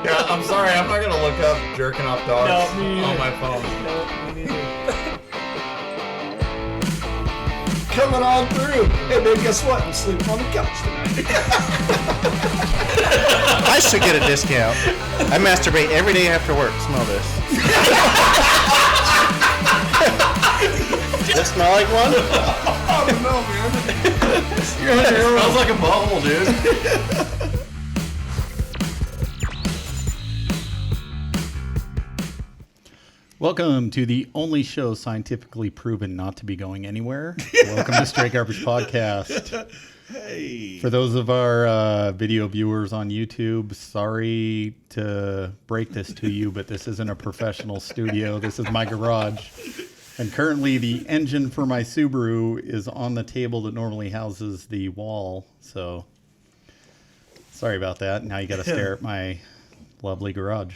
Yeah, I'm sorry. I'm not gonna look up jerking off dogs on my phone. No, me neither. Coming on through. Hey, man, guess what? I'm sleeping on the couch tonight. I should get a discount. I masturbate every day after work. Smell this. Does it smell like one? I don't know, man. It smells like a bubble, dude. Welcome to the only show scientifically proven not to be going anywhere. Welcome to Straight Garbage Podcast. Hey. For those of our video viewers on YouTube, sorry to break this to you, but this isn't a professional studio. This is my garage. And currently the engine for my Subaru is on the table that normally houses the wall. So sorry about that. Now you got to stare at my lovely garage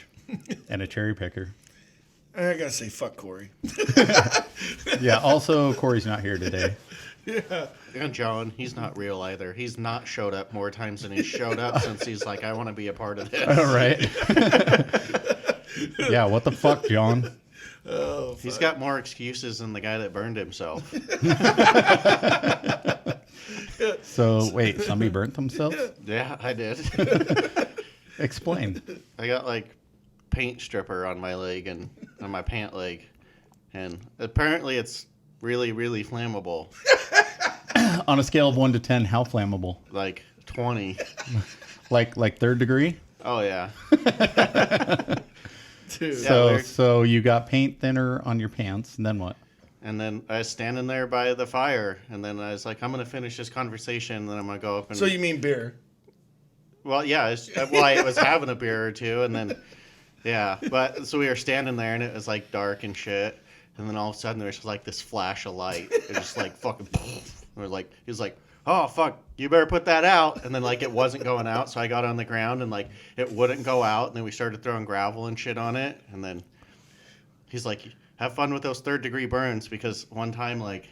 and a cherry picker. I gotta say, fuck Corey. Yeah, also, Corey's not here today. Yeah. And John, he's not real either. He's not showed up more times than he's showed up since he's like, I want to be a part of this. All right. Yeah, what the fuck, John? Oh, He's got more excuses than the guy that burned himself. So, wait, somebody burnt themselves? Yeah, I did. Explain. I got like paint stripper on my leg and on my pant leg. And apparently it's really, really flammable. On a scale of 1 to 10, how flammable? Like 20. Like third degree? Oh, yeah. dude. So you got paint thinner on your pants, and then what? And then I was standing there by the fire, and then I was like, I'm going to finish this conversation, and then I'm going to go up and... So you mean beer? Well, yeah. I was having a beer or two, and then... Yeah, but so we were standing there, and it was like dark and shit, and then all of a sudden there's like this flash of light. It just like fucking... We're like, he was like, oh, fuck, you better put that out. And then like it wasn't going out, so I got on the ground, and like it wouldn't go out, and then we started throwing gravel and shit on it, and then he's like... Have fun with those third-degree burns, because one time, like,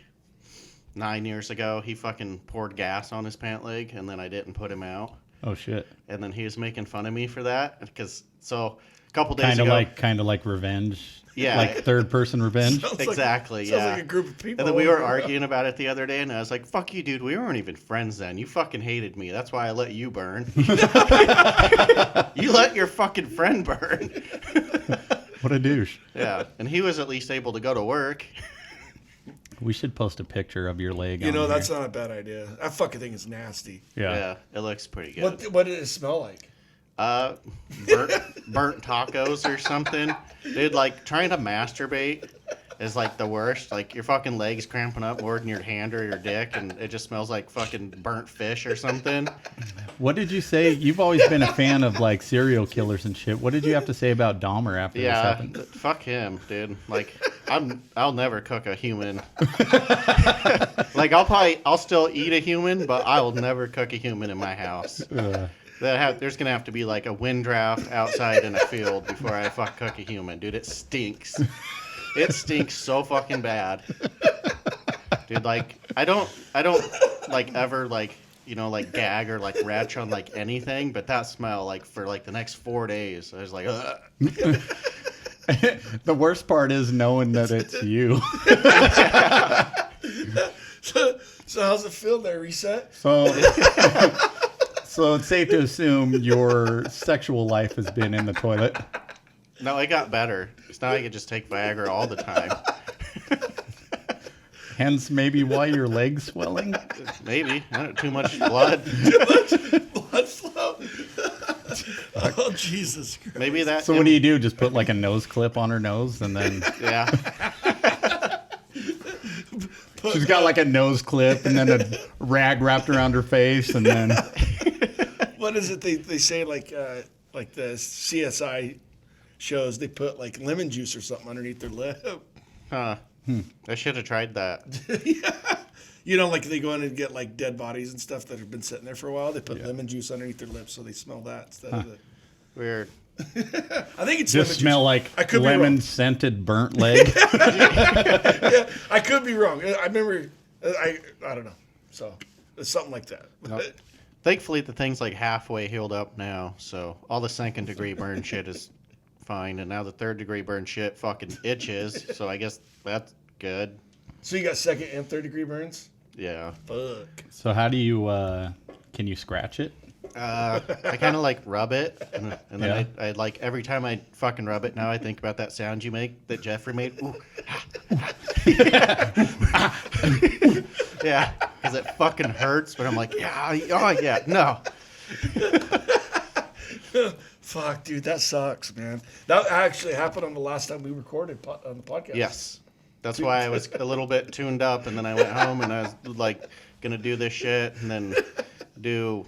9 years ago, he fucking poured gas on his pant leg, and then I didn't put him out. Oh, shit. And then he was making fun of me for that, because, so, a couple days ago... Kind of like revenge? Yeah. Like third-person revenge? Exactly, yeah. Sounds like a group of people. And then we were arguing about it the other day, and I was like, fuck you, dude, we weren't even friends then. You fucking hated me. That's why I let you burn. You let your fucking friend burn. What a douche. Yeah, and he was at least able to go to work. We should post a picture of your leg. You know, on that's here. not a bad idea. That fucking thing is nasty. Yeah. It looks pretty good. What did it smell like? Burnt tacos or something. Dude, like, trying to masturbate is, like, the worst. Like, your fucking leg's cramping up more than your hand or your dick, and it just smells like fucking burnt fish or something. What did you say? You've always been a fan of, like, serial killers and shit. What did you have to say about Dahmer after this Yeah, happened? fuck him, dude. Like, I'll never cook a human. Like, I'll still eat a human, but I will never cook a human in my house. There's gonna have to be like a wind draft outside in a field before I cook a human, dude. It stinks. It stinks so fucking bad, dude. Like I don't like ever like like gag or like retch on like anything, but that smell like for like the next 4 days, I was like, ugh. The worst part is knowing that it's you. So how's it feel there, Reset? So it's safe to assume your sexual life has been in the toilet. No, it got better. So now I can just take Viagra all the time. Hence, maybe why your leg's swelling. Maybe too much blood. Blood flow. Oh, Jesus Christ. Maybe that. So what do you do? Just put like a nose clip on her nose, and then Yeah. she's got like a nose clip, and then a rag wrapped around her face, and then What is it they say like the CSI shows, they put like lemon juice or something underneath their lip. Huh. I should have tried that. Yeah. You know, like they go in and get like dead bodies and stuff that have been sitting there for a while. They put lemon juice underneath their lips so they smell that instead of the... Weird. I think it's just smell like I could be lemon scented burnt leg. Yeah, I could be wrong. I remember, I don't know. So it's something like that. Thankfully, the thing's like halfway healed up now, so all the 2nd-degree burn shit is fine, and now the 3rd-degree burn shit fucking itches, so I guess that's good. So you got 2nd and 3rd-degree burns? Yeah. Fuck. So how do you, can you scratch it? I kind of like rub it, and then Yeah. I like every time I fucking rub it now, I think about that sound you make that Jeffrey made. Ooh. Yeah, because it fucking hurts, but I'm like, yeah, oh yeah, no. Fuck, dude, that sucks, man. That actually happened on the last time we recorded on the podcast. Yes. That's why I was a little bit tuned up, and then I went home and I was like gonna do this shit and then do,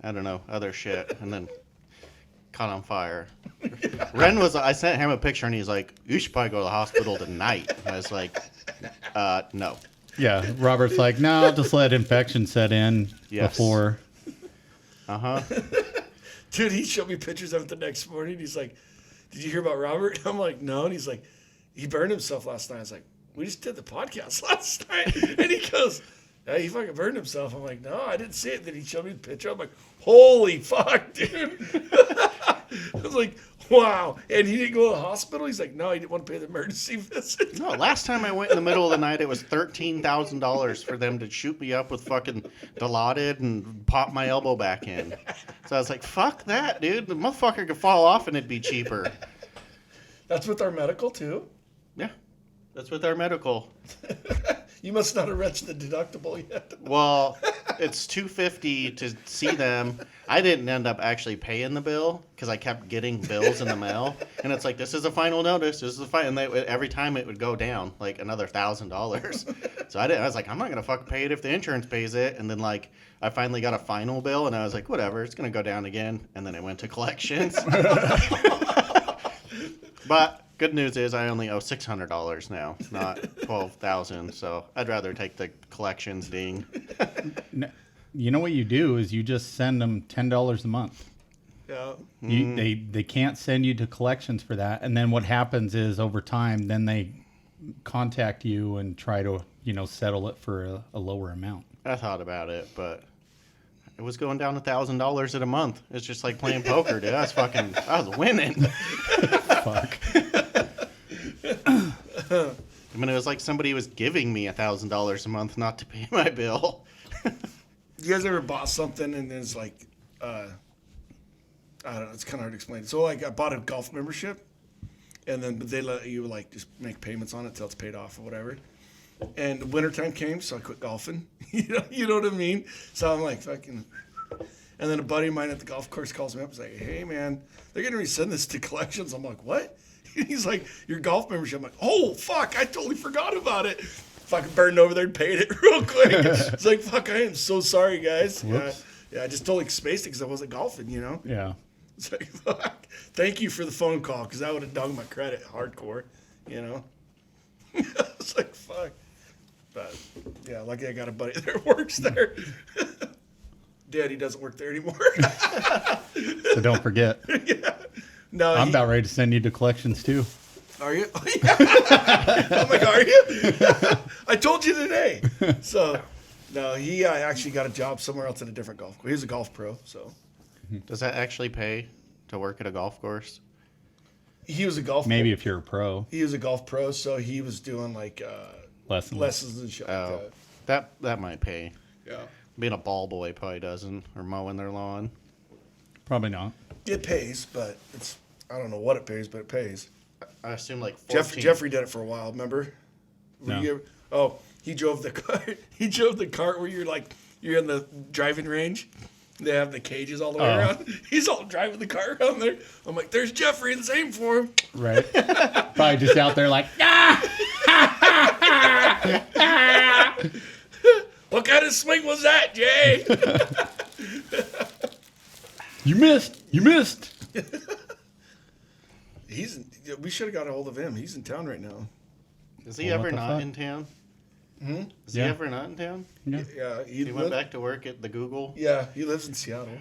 I don't know, other shit, and then caught on fire. Ren I sent him a picture and he's like, you should probably go to the hospital tonight. I was like, no. Yeah, Robert's like, no, I'll just let infection set in Yes. before. Uh-huh. Dude, he showed me pictures of it the next morning. He's like, did you hear about Robert? I'm like, no. And he's like, he burned himself last night. I was like, we just did the podcast last night. And he goes, yeah, he fucking burned himself. I'm like, no, I didn't see it. Then he showed me the picture. I'm like, holy fuck, dude. I was like, wow. And he didn't go to the hospital? He's like, no, he didn't want to pay the emergency visit. No, last time I went in the middle of the night, it was $13,000 for them to shoot me up with fucking Dilaudid and pop my elbow back in. So I was like, fuck that, dude. The motherfucker could fall off and it'd be cheaper. That's with our medical, too. Yeah, that's with our medical. You must not have reached the deductible yet. Well, it's $250 to see them. I didn't end up actually paying the bill because I kept getting bills in the mail, and it's like, this is a final notice. This is a final. And every time it would go down like another $1,000. So I was like, I'm not gonna fucking pay it if the insurance pays it. And then like I finally got a final bill, and I was like, whatever, it's gonna go down again. And then it went to collections. But good news is I only owe $600 now, not $12,000. So I'd rather take the collections ding. You know what you do is you just send them $10 a month. Yeah. They can't send you to collections for that. And then what happens is over time, then they contact you and try to, settle it for a lower amount. I thought about it, but it was going down $1,000 at a month. It's just like playing poker, dude. I was winning. Fuck. I mean, it was like somebody was giving me $1,000 a month not to pay my bill. You guys ever bought something and it's like, I don't know, it's kind of hard to explain. So like I bought a golf membership and then they let you like just make payments on it till it's paid off or whatever. And wintertime came, so I quit golfing. You know what I mean? So I'm like fucking. And then a buddy of mine at the golf course calls me up and is like, hey man, they're going to resend this to collections. I'm like, what? He's like, your golf membership. I'm like, oh fuck, I totally forgot about it. Fucking burned over there and paid it real quick. It's like, fuck, I am so sorry, guys. Yeah, I just totally spaced it because I wasn't golfing, Yeah. It's like, fuck. Thank you for the phone call because that would have dug my credit hardcore, It's like, fuck. But, yeah, lucky I got a buddy that works there. Daddy doesn't work there anymore. So don't forget. Yeah. No, I'm about ready to send you to collections too. Are you? I'm like, are you? I told you today. So, no, he actually got a job somewhere else at a different golf course. He's a golf pro, so. Does that actually pay to work at a golf course? He was a golf Maybe if you're a pro. He was a golf pro, so he was doing like lessons and shit like That might pay. that. Yeah. Being a ball boy probably doesn't, or mowing their lawn. Probably not. It pays, but I don't know what it pays, but it pays. I assume like 14. Jeffrey did it for a while, remember? No. He drove the car. He drove the cart where you're in the driving range. They have the cages all the way around. He's all driving the car around there. I'm like, there's Jeffrey, the same for him. Right. Probably just out there like, What kind of swing was that, Jay? You missed. We should have got a hold of him. He's in town right now. Is he Well, ever what the not fuck? in town? Is Yeah. he ever not in town? Yeah. Yeah, He went back to work at the Google. Yeah, he lives in Seattle.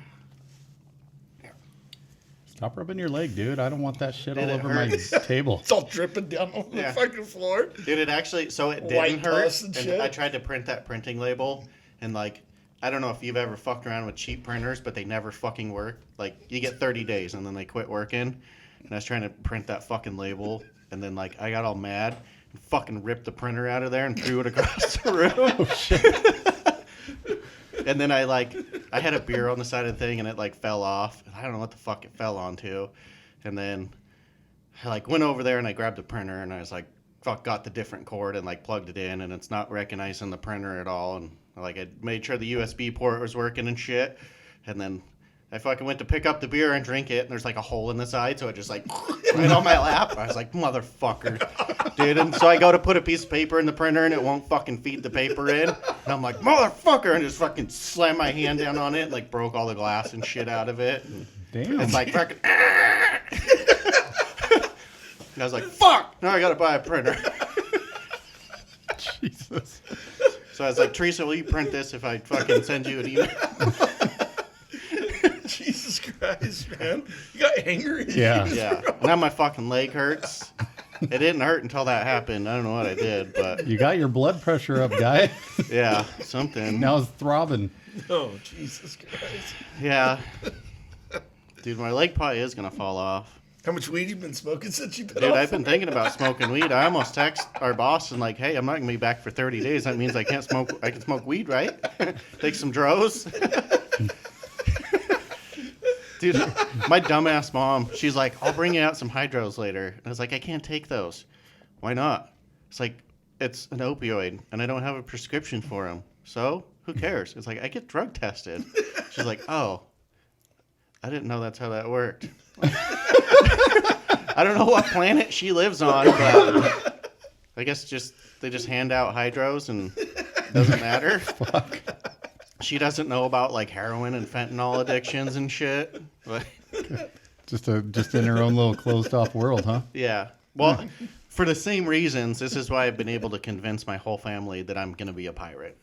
Stop rubbing your leg, dude. I don't want that shit all Dude, it over my table. It's all dripping down on the fucking floor. Dude, it actually, so it White didn't hurt. pus and shit. I tried to print that printing label, and like I don't know if you've ever fucked around with cheap printers, but they never fucking work. Like, you get 30 days and then they quit working. And I was trying to print that fucking label, and then, like, I got all mad and fucking ripped the printer out of there and threw it across the room. Oh, shit. And then I had a beer on the side of the thing, and it, like, fell off. I don't know what the fuck it fell onto. And then I, like, went over there, and I grabbed the printer, and I was like, got the different cord and, like, plugged it in, and it's not recognizing the printer at all. And, like, I made sure the USB port was working and shit. And then I fucking went to pick up the beer and drink it, and there's, like, a hole in the side, so it just, like, right on my lap. I was like, motherfucker, dude. And so I go to put a piece of paper in the printer, and it won't fucking feed the paper in. And I'm like, motherfucker, and just fucking slammed my hand down on it, like, broke all the glass and shit out of it. And Damn. it's like, fucking... And I was like, fuck, now I gotta buy a printer. Jesus. So I was like, Teresa, will you print this if I fucking send you an email? Jesus Christ, man. You got anger issues. Yeah. Now my fucking leg hurts. It didn't hurt until that happened. I don't know what I did, but... You got your blood pressure up, guy. Yeah, something. Now it's throbbing. Oh, Jesus Christ. Yeah. Dude, my leg probably is gonna fall off. How much weed you been smoking since you've been Dude, off? I've been thinking about smoking weed. I almost text our boss and like, hey, I'm not gonna be back for 30 days. That means I can smoke weed, right? Take some dros. Dude, my dumbass mom, she's like, I'll bring you out some hydros later. And I was like, I can't take those. Why not? It's like, it's an opioid, and I don't have a prescription for them. So, who cares? It's like, I get drug tested. She's like, oh, I didn't know that's how that worked. I don't know what planet she lives on, but I guess they just hand out hydros and it doesn't matter. Fuck. She doesn't know about like heroin and fentanyl addictions and shit. But Just in her own little closed off world, huh? yeah. Well, for the same reasons, this is why I've been able to convince my whole family that I'm going to be a pirate.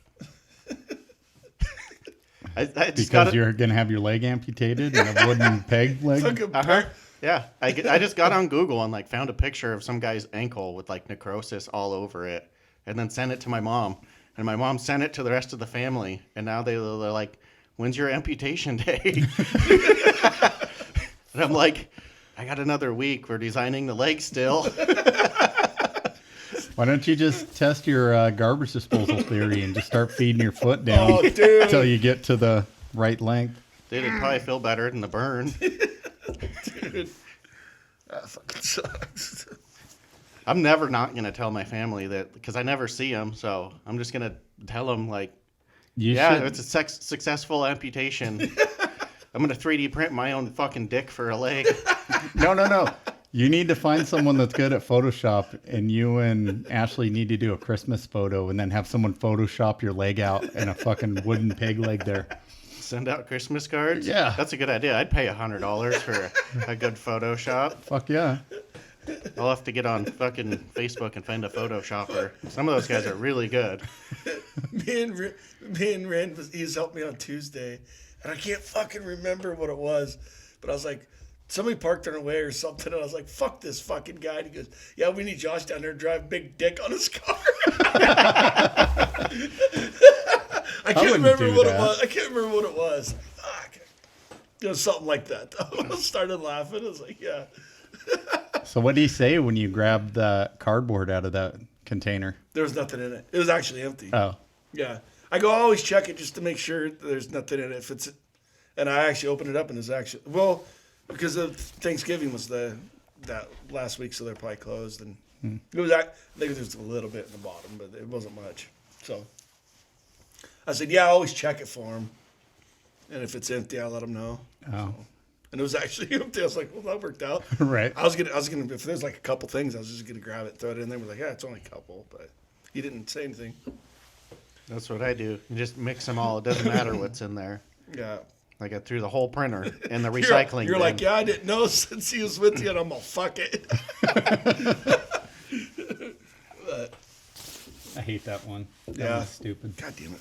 Because you're gonna have your leg amputated and a wooden peg leg. Uh-huh. Yeah, I just got on Google and like found a picture of some guy's ankle with like necrosis all over it, and then sent it to my mom, and my mom sent it to the rest of the family, and now they're like, "When's your amputation day?" And I'm like, "I got another week. We're designing the leg still." Why don't you just test your garbage disposal theory and just start feeding your foot down until you get to the right length? Dude, it'd probably feel better than the burn. Dude. That fucking sucks. I'm never not going to tell my family that, because I never see them, so I'm just going to tell them, like, it's a successful amputation. I'm going to 3D print my own fucking dick for a leg. No. You need to find someone that's good at Photoshop, and you and Ashley need to do a Christmas photo and then have someone Photoshop your leg out and a fucking wooden peg leg there. Send out Christmas cards? Yeah. That's a good idea. I'd pay $100 for a good Photoshop. Fuck yeah. I'll have to get on fucking Facebook and find a Photoshopper. Some of those guys are really good. Me and Rand, he's helped me on Tuesday, and I can't fucking remember what it was, but I was like, somebody parked in our way or something, and I was like, fuck this fucking guy. And he goes, yeah, we need Josh down there to drive big dick on his car. I can't remember what it was. Fuck. It was something like that. I started laughing. I was like, yeah. So what do you say when you grab the cardboard out of that container? There was nothing in it. It was actually empty. Oh. Yeah. I always check it just to make sure there's nothing in it. And I actually opened it up, and it's actually, because of Thanksgiving was that last week, so they're probably closed. And it was, I think there's a little bit in the bottom, but it wasn't much. So I said, yeah, I always check it for them. And if it's empty, I'll let them know. Oh. So, and it was actually empty. I was like, well, that worked out. Right. I was gonna, if there's like a couple things, I was just gonna grab it, throw it in there. We're like, yeah, it's only a couple, but he didn't say anything. That's what I do. You just mix them all. It doesn't matter what's in there. Yeah. Like I threw the whole printer in the recycling You're bin. like, yeah, I didn't know since he was with you, and I'm gonna fuck it. But, I hate that one. That Yeah. one's stupid. God damn it.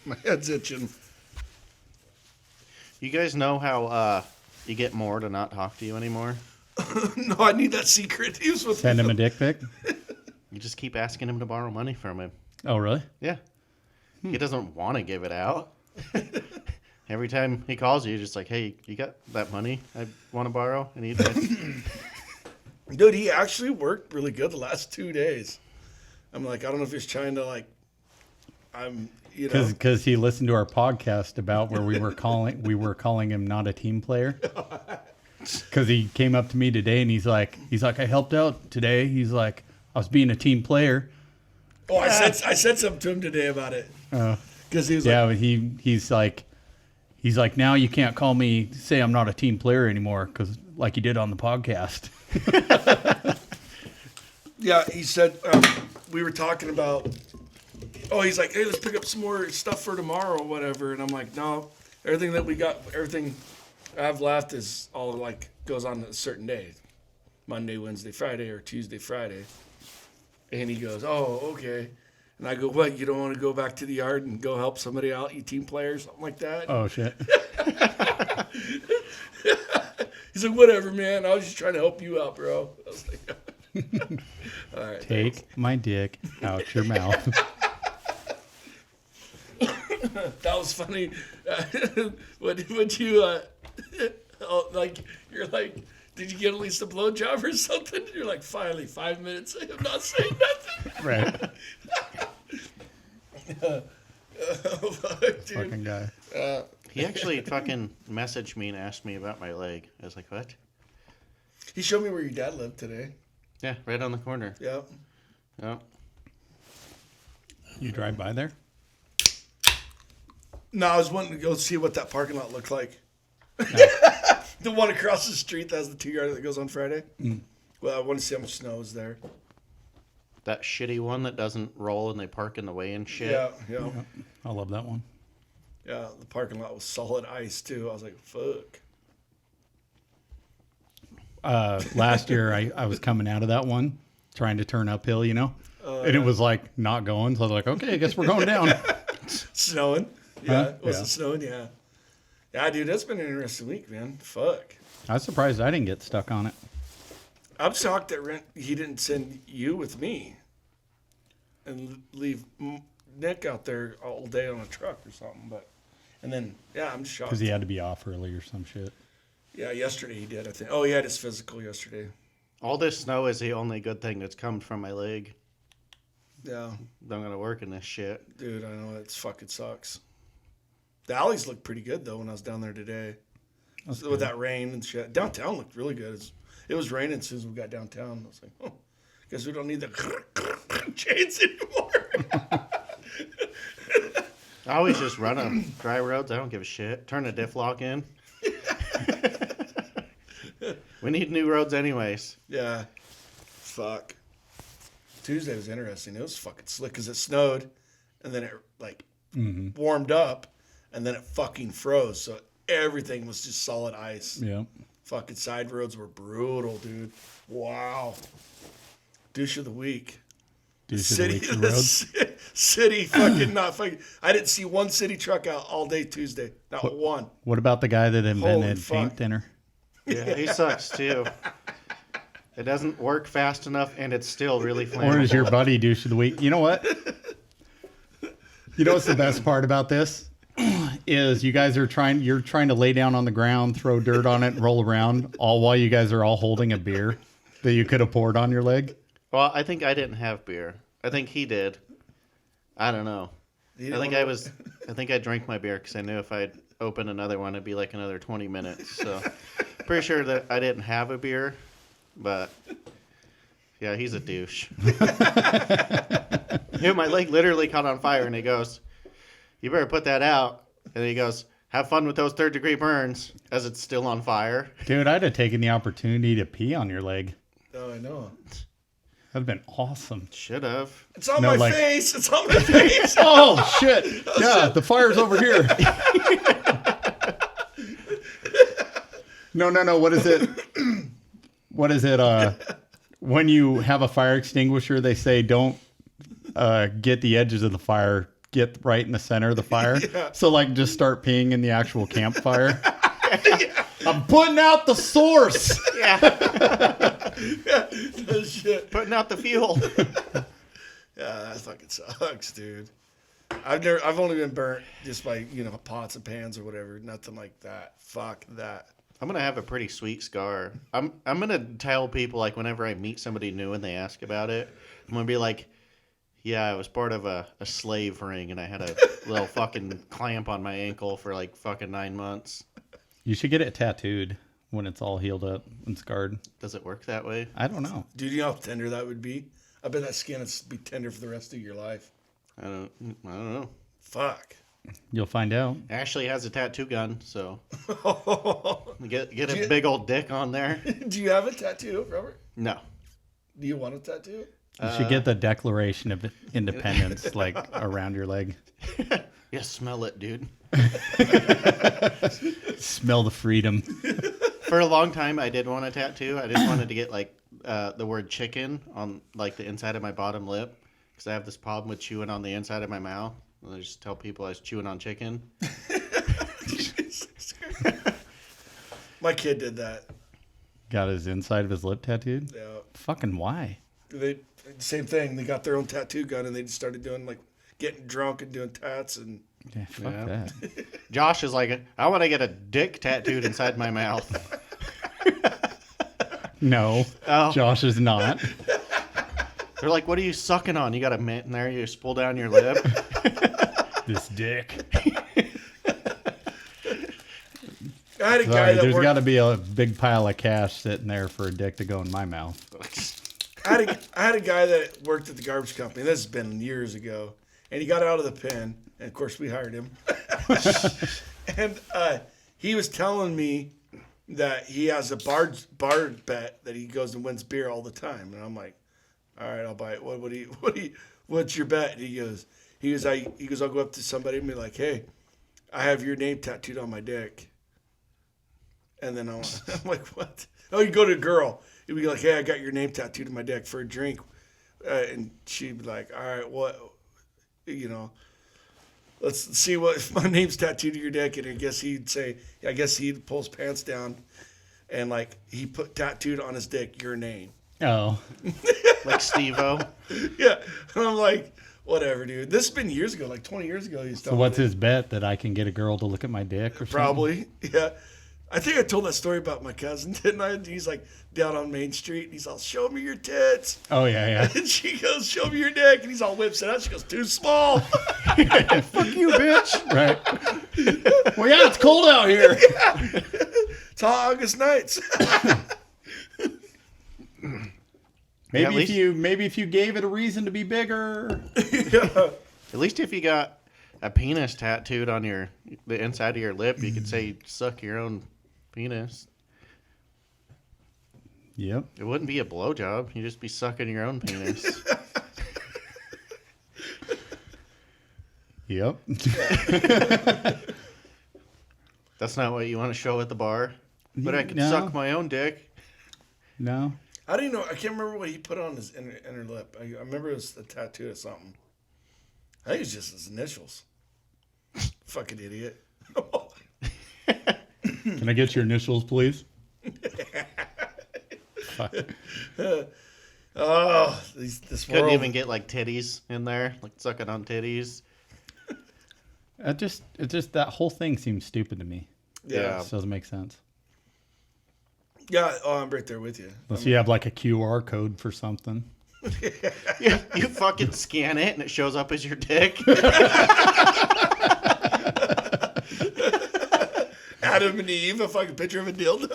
My head's itching. You guys know how you get more to not talk to you anymore? No, I need that secret. He was with Send him a dick pic? You just keep asking him to borrow money from him. Oh, really? Yeah. He doesn't want to give it out. Every time he calls you, just like, hey, you got that money I want to borrow? I need that. Dude, he actually worked really good the last 2 days. I'm like, I don't know if he's trying to like, Because he listened to our podcast about where we were calling him not a team player. Because he came up to me today and he's like, I helped out today. He's like, I was being a team player. Oh, I said something to him today about it. Because he was like, he's like, now you can't say I'm not a team player anymore because like you did on the podcast. yeah, he said we were talking about. Oh, he's like, hey, let's pick up some more stuff for tomorrow or whatever. And I'm like, no, everything I have left is all like goes on a certain day. Monday, Wednesday, Friday, or Tuesday, Friday. And he goes, oh, okay. And I go, what, you don't want to go back to the yard and go help somebody out, you team player, something like that? Oh, shit. He's like, whatever, man. I was just trying to help you out, bro. I was like, all right. Take my dick out your mouth. That was funny. Would you, you're like, did you get at least a blowjob or something? You're like, finally, 5 minutes. I'm not saying nothing. Right. Dude. Fucking guy. He actually fucking messaged me and asked me about my leg. I was like, what? He showed me where your dad lived today. Yeah, right on the corner. Yep. Yep. You drive by there? No, I was wanting to go see what that parking lot looked like. The one across the street that has the 2-yard that goes on Friday. Well, I want to see how much snow is there. That shitty one that doesn't roll and they park in the way and shit. Yeah. I love that one. Yeah, the parking lot was solid ice, too. I was like, fuck. Last year, I was coming out of that one, trying to turn uphill, and it was like not going. So I was like, okay, I guess we're going down. Snowing. Yeah. Huh? Was Yeah. it snowing? Yeah. Yeah, dude, that's been an interesting week, man. Fuck. I was surprised I didn't get stuck on it. I'm shocked that he didn't send you with me and leave Nick out there all day on a truck or something. And then, yeah, I'm just shocked. Because he had to be off early or some shit. Yeah, yesterday he did, I think. Oh, he had his physical yesterday. All this snow is the only good thing that's come from my leg. Yeah. I'm going to work in this shit. Dude, I know. It fucking sucks. The alleys looked pretty good, though, when I was down there today. With that rain and shit. Downtown looked really good. It was raining as soon as we got downtown. I was like, oh, guess we don't need the chains anymore. I always just run on dry roads. I don't give a shit. Turn a diff lock in. We need new roads anyways. Yeah. Fuck. Tuesday was interesting. It was fucking slick because it snowed and then it, warmed up and then it fucking froze. So everything was just solid ice. Yeah. Fucking side roads were brutal, dude. Wow. Douche of the week. Douche of the week for roads? City fucking not fucking. I didn't see one city truck out all day Tuesday. Not one. What about the guy that invented fuck. paint thinner? Yeah, he sucks too. It doesn't work fast enough, and it's still really flammable. Or is your buddy douche of the week? You know what? You know what's the best part about this? Is you guys you're trying to lay down on the ground, throw dirt on it, and roll around, all while you guys are all holding a beer that you could have poured on your leg. Well, I think I didn't have beer. I think he did. I don't know. I think I drank my beer because I knew if I'd open another one, it'd be like another 20 minutes. So pretty sure that I didn't have a beer, but yeah, he's a douche. Yeah, my leg literally caught on fire, and he goes, "You better put that out." And he goes, "Have fun with those 3rd-degree burns," as it's still on fire. Dude, I'd have taken the opportunity to pee on your leg. Oh, I know. That'd have been awesome. Should have. It's on my face. It's on my face. Oh, shit. Yeah, the fire's over here. No. What is it? What is it? When you have a fire extinguisher, they say don't get the edges of the fire. Get right in the center of the fire. Yeah. So, just start peeing in the actual campfire. Yeah. I'm putting out the source. Yeah. No shit. Putting out the fuel. Yeah, that fucking sucks, dude. I've only been burnt just by pots and pans or whatever. Nothing like that. Fuck that. I'm gonna have a pretty sweet scar. I'm gonna tell people like whenever I meet somebody new and they ask about it, I'm gonna be like, yeah, I was part of a slave ring and I had a little fucking clamp on my ankle for like fucking 9 months. You should get it tattooed when it's all healed up and scarred. Does it work that way? I don't know. Dude, you know how tender that would be? I bet that skin would be tender for the rest of your life. I don't know. Fuck. You'll find out. Ashley has a tattoo gun, so get a big old dick on there. Do you have a tattoo, Robert? No. Do you want a tattoo? You should get the Declaration of Independence like around your leg. Yeah, smell it, dude. Smell the freedom. For a long time, I did want a tattoo. I just wanted to get like the word chicken on like the inside of my bottom lip because I have this problem with chewing on the inside of my mouth. And I just tell people I was chewing on chicken. My kid did that. Got his inside of his lip tattooed? Yeah. Fucking why? Same thing. They got their own tattoo gun and they just started doing like getting drunk and doing tats and. Yeah, fuck Yeah. that. Josh is like, I want to get a dick tattooed inside my mouth. No, Oh. Josh is not. They're like, what are you sucking on? You got a mint in there? You just pull down your lip? This dick. I had a guy Sorry, that there's worked. got to be a big pile of cash sitting there for a dick to go in my mouth. I had a guy that worked at the garbage company. This has been years ago, and he got out of the pen, and of course we hired him. And he was telling me that he has a bar bet that he goes and wins beer all the time, and I'm like, all right, I'll buy it. What's your bet? And he goes, I'll go up to somebody and be like, hey, I have your name tattooed on my dick. And then I'm like, what? Oh, you go to a girl. He'd be like, hey, I got your name tattooed on my dick for a drink. And she'd be like, all right, what, let's see what, if my name's tattooed to your dick. And I guess he'd pull his pants down and like he put tattooed on his dick your name. Oh, Like Steve-O. Yeah. And I'm like, whatever, dude. This has been years ago, like 20 years ago. so what's his bet? That I can get a girl to look at my dick or something? Probably, yeah. I think I told that story about my cousin, didn't I? He's like down on Main Street, and he's all, show me your tits. Oh, yeah. And she goes, show me your dick. And he's all whips it out. She goes, too small. Fuck you, bitch. Right. Well, yeah, it's cold out here. It's hot August nights. Maybe if you gave it a reason to be bigger. Yeah. At least if you got a penis tattooed on the inside of your lip, you could say you suck your own penis. Yep. It wouldn't be a blowjob. You'd just be sucking your own penis. Yep. That's not what you want to show at the bar. But I could No. suck my own dick. No. How do you know? I can't remember what he put on his inner lip. I remember it was a tattoo of something. I think it's just his initials. Fucking idiot. Can I get your initials, please? Fuck. Oh, this Couldn't world. even get like titties in there, like sucking on titties. It just that whole thing seems stupid to me. Yeah. It doesn't make sense. Yeah. Oh, I'm right there with you. Unless you have like a QR code for something. You fucking scan it and it shows up as your dick. Adam and Eve, a fucking picture of a dildo.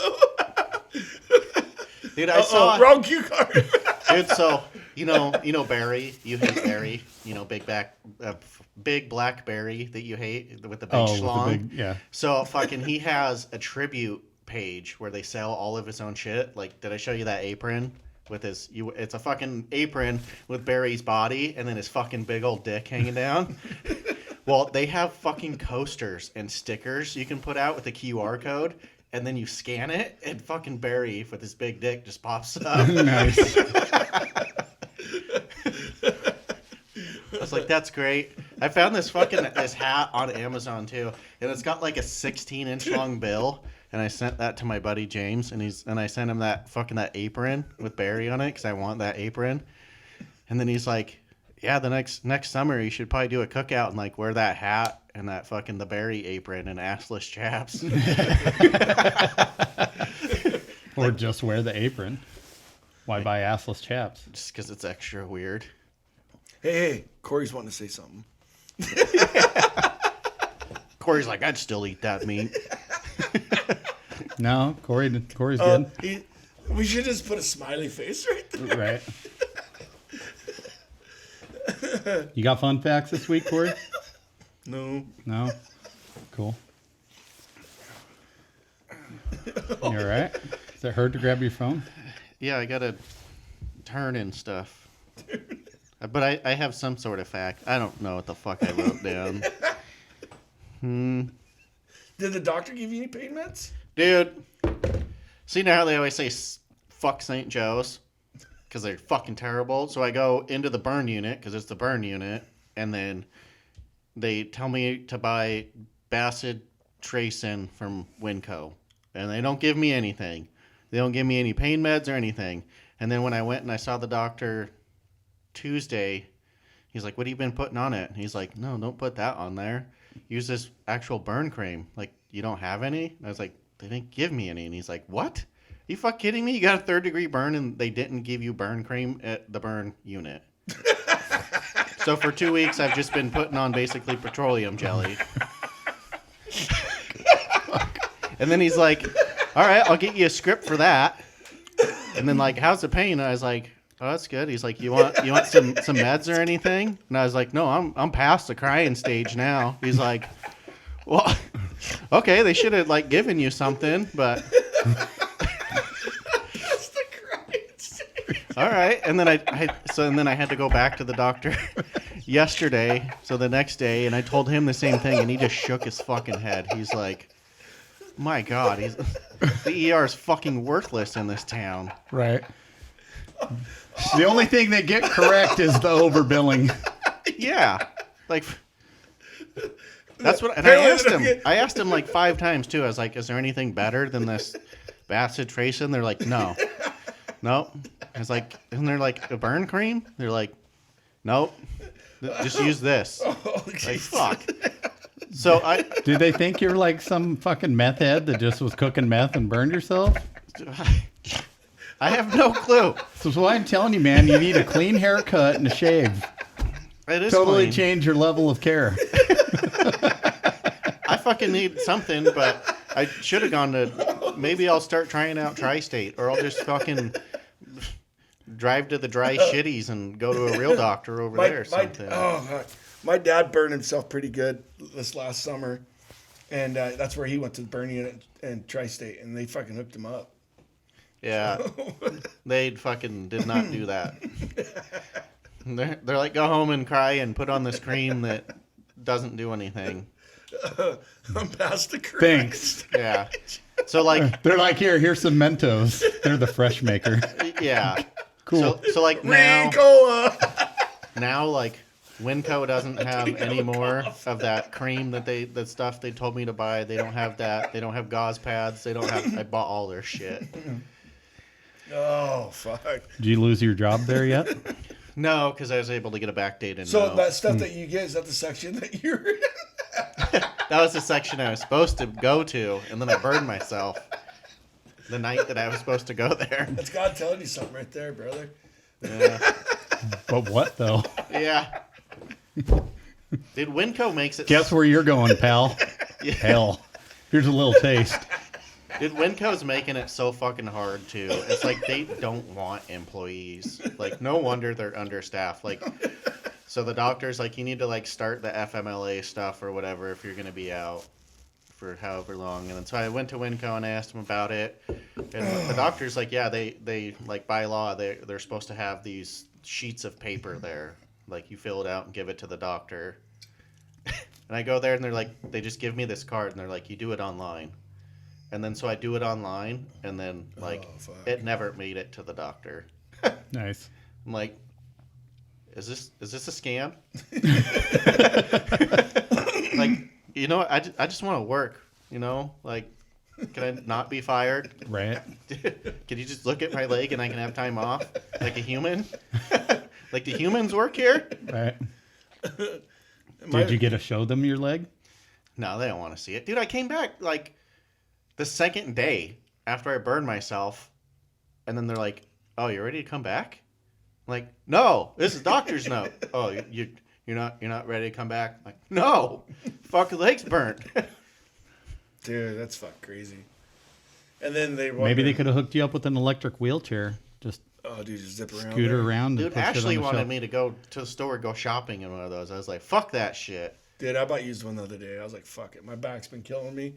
Dude, I saw wrong cue card. Dude, so you know Barry. You hate Barry. Big black Barry that you hate with the big schlong. Yeah. So fucking he has a tribute page where they sell all of his own shit. Like, did I show you that apron with it's a fucking apron with Barry's body and then his fucking big old dick hanging down. Well, they have fucking coasters and stickers you can put out with a QR code, and then you scan it, and fucking Barry with his big dick just pops up. Nice. I was like, that's great. I found this hat on Amazon too, and it's got like a 16-inch long bill. And I sent that to my buddy James, and I sent him that apron with Barry on it because I want that apron. And then he's like, Yeah, the next summer you should probably do a cookout and like wear that hat and that fucking the berry apron and assless chaps. Or just wear the apron. Why buy assless chaps? Just because it's extra weird. Hey, Corey's wanting to say something. Corey's like, I'd still eat that meat. No, Corey's good. We should just put a smiley face right there. Right. You got fun facts this week, Corey? No. No? Cool. You all right? Is it hard to grab your phone? Yeah, I gotta turn and stuff. But I have some sort of fact. I don't know what the fuck I wrote down. Did the doctor give you any pain meds? Dude, see now how they always say fuck St. Joe's? Because they're fucking terrible. So I go into the burn unit, because it's the burn unit, and then they tell me to buy Bacid Tracin from Winco. And they don't give me anything. They don't give me any pain meds or anything. And then when I went and I saw the doctor Tuesday, he's like, what have you been putting on it? And he's like, no, don't put that on there. Use this actual burn cream. Like, you don't have any? And I was like, they didn't give me any. And he's like, what? You fuck kidding me? You got a 3rd-degree burn and they didn't give you burn cream at the burn unit. So for 2 weeks, I've just been putting on basically petroleum jelly. And then he's like, all right, I'll get you a script for that. And then like, how's the pain? And I was like, oh, that's good. He's like, you want some meds or anything? And I was like, no, I'm past the crying stage now. He's like, well, okay, they should have like given you something, but all right. And then I had to go back to the doctor yesterday. So the next day, and I told him the same thing, and he just shook his fucking head. He's like, my God, the ER is fucking worthless in this town. Right. The only thing they get correct is the overbilling. Yeah. Like, that's what, and I asked him like 5 times too. I was like, is there anything better than this Bacid Tracin? They're like, no. Nope. I was like, isn't there like a burn cream? They're like, nope. Just use this. Like, fuck. So Did they think you're like some fucking meth head that just was cooking meth and burned yourself? I have no clue. So that's why I'm telling you, man, you need a clean haircut and a shave. It is Totally clean. change your level of care. I fucking need something, but I should have gone to, maybe I'll start trying out Tri-State, or I'll just fucking drive to the dry shitties and go to a real doctor over there or something. My dad burned himself pretty good this last summer, and that's where he went to the burn unit and Tri-State, and they fucking hooked him up. Yeah, they fucking did not do that. They're like, go home and cry and put on this cream that doesn't do anything. I'm past the cream. Thanks. Yeah. So like, They're like, here's some Mentos. They're the fresh maker. yeah. Cool. So like now like Winco doesn't have any more of that cream that stuff they told me to buy. They don't have that. They don't have gauze pads. I bought all their shit. Oh, fuck. Did you lose your job there yet? No, because I was able to get a back date. So that stuff that you get, is that the section that you're in? That was the section I was supposed to go to, and then I burned myself the night that I was supposed to go there. That's God telling you something right there, brother. Yeah. But what, though? Yeah. Dude, Winco makes it... Guess where you're going, pal? Yeah. Hell. Here's a little taste. Dude, Winco's making it so fucking hard, too. It's like they don't want employees. Like, no wonder they're understaffed. Like, so the doctor's like, you need to, like, start the FMLA stuff or whatever if you're going to be out for however long. And then so I went to Winco and I asked him about it. And the doctor's like, yeah, they like, by law, they're supposed to have these sheets of paper there. Like, you fill it out and give it to the doctor. And I go there and they're like, they just give me this card and they're like, you do it online. And then so I do it online, and then like it never made it to the doctor. Nice. I'm like, is this a scam? Like, you know, I just want to work. You know, like, can I not be fired? Right. Can you just look at my leg and I can have time off like a human? Like, do humans work here? Right. Did you get to show them your leg? No, they don't want to see it. Dude, I came back, like, the second day after I burned myself, and then they're like, oh, you ready to come back? I'm like, no, this is doctor's note. Oh, you're not ready to come back? I'm like, no, fucking leg's burnt. Dude, that's fucking crazy. And then Maybe they could have hooked you up with an electric wheelchair. Just just zip around. scooter around. Dude, and push it Ashley on the wanted shelf. me to go to the store, go shopping in one of those. I was like, fuck that shit. Dude, I about used one the other day. I was like, fuck it. My back's been killing me.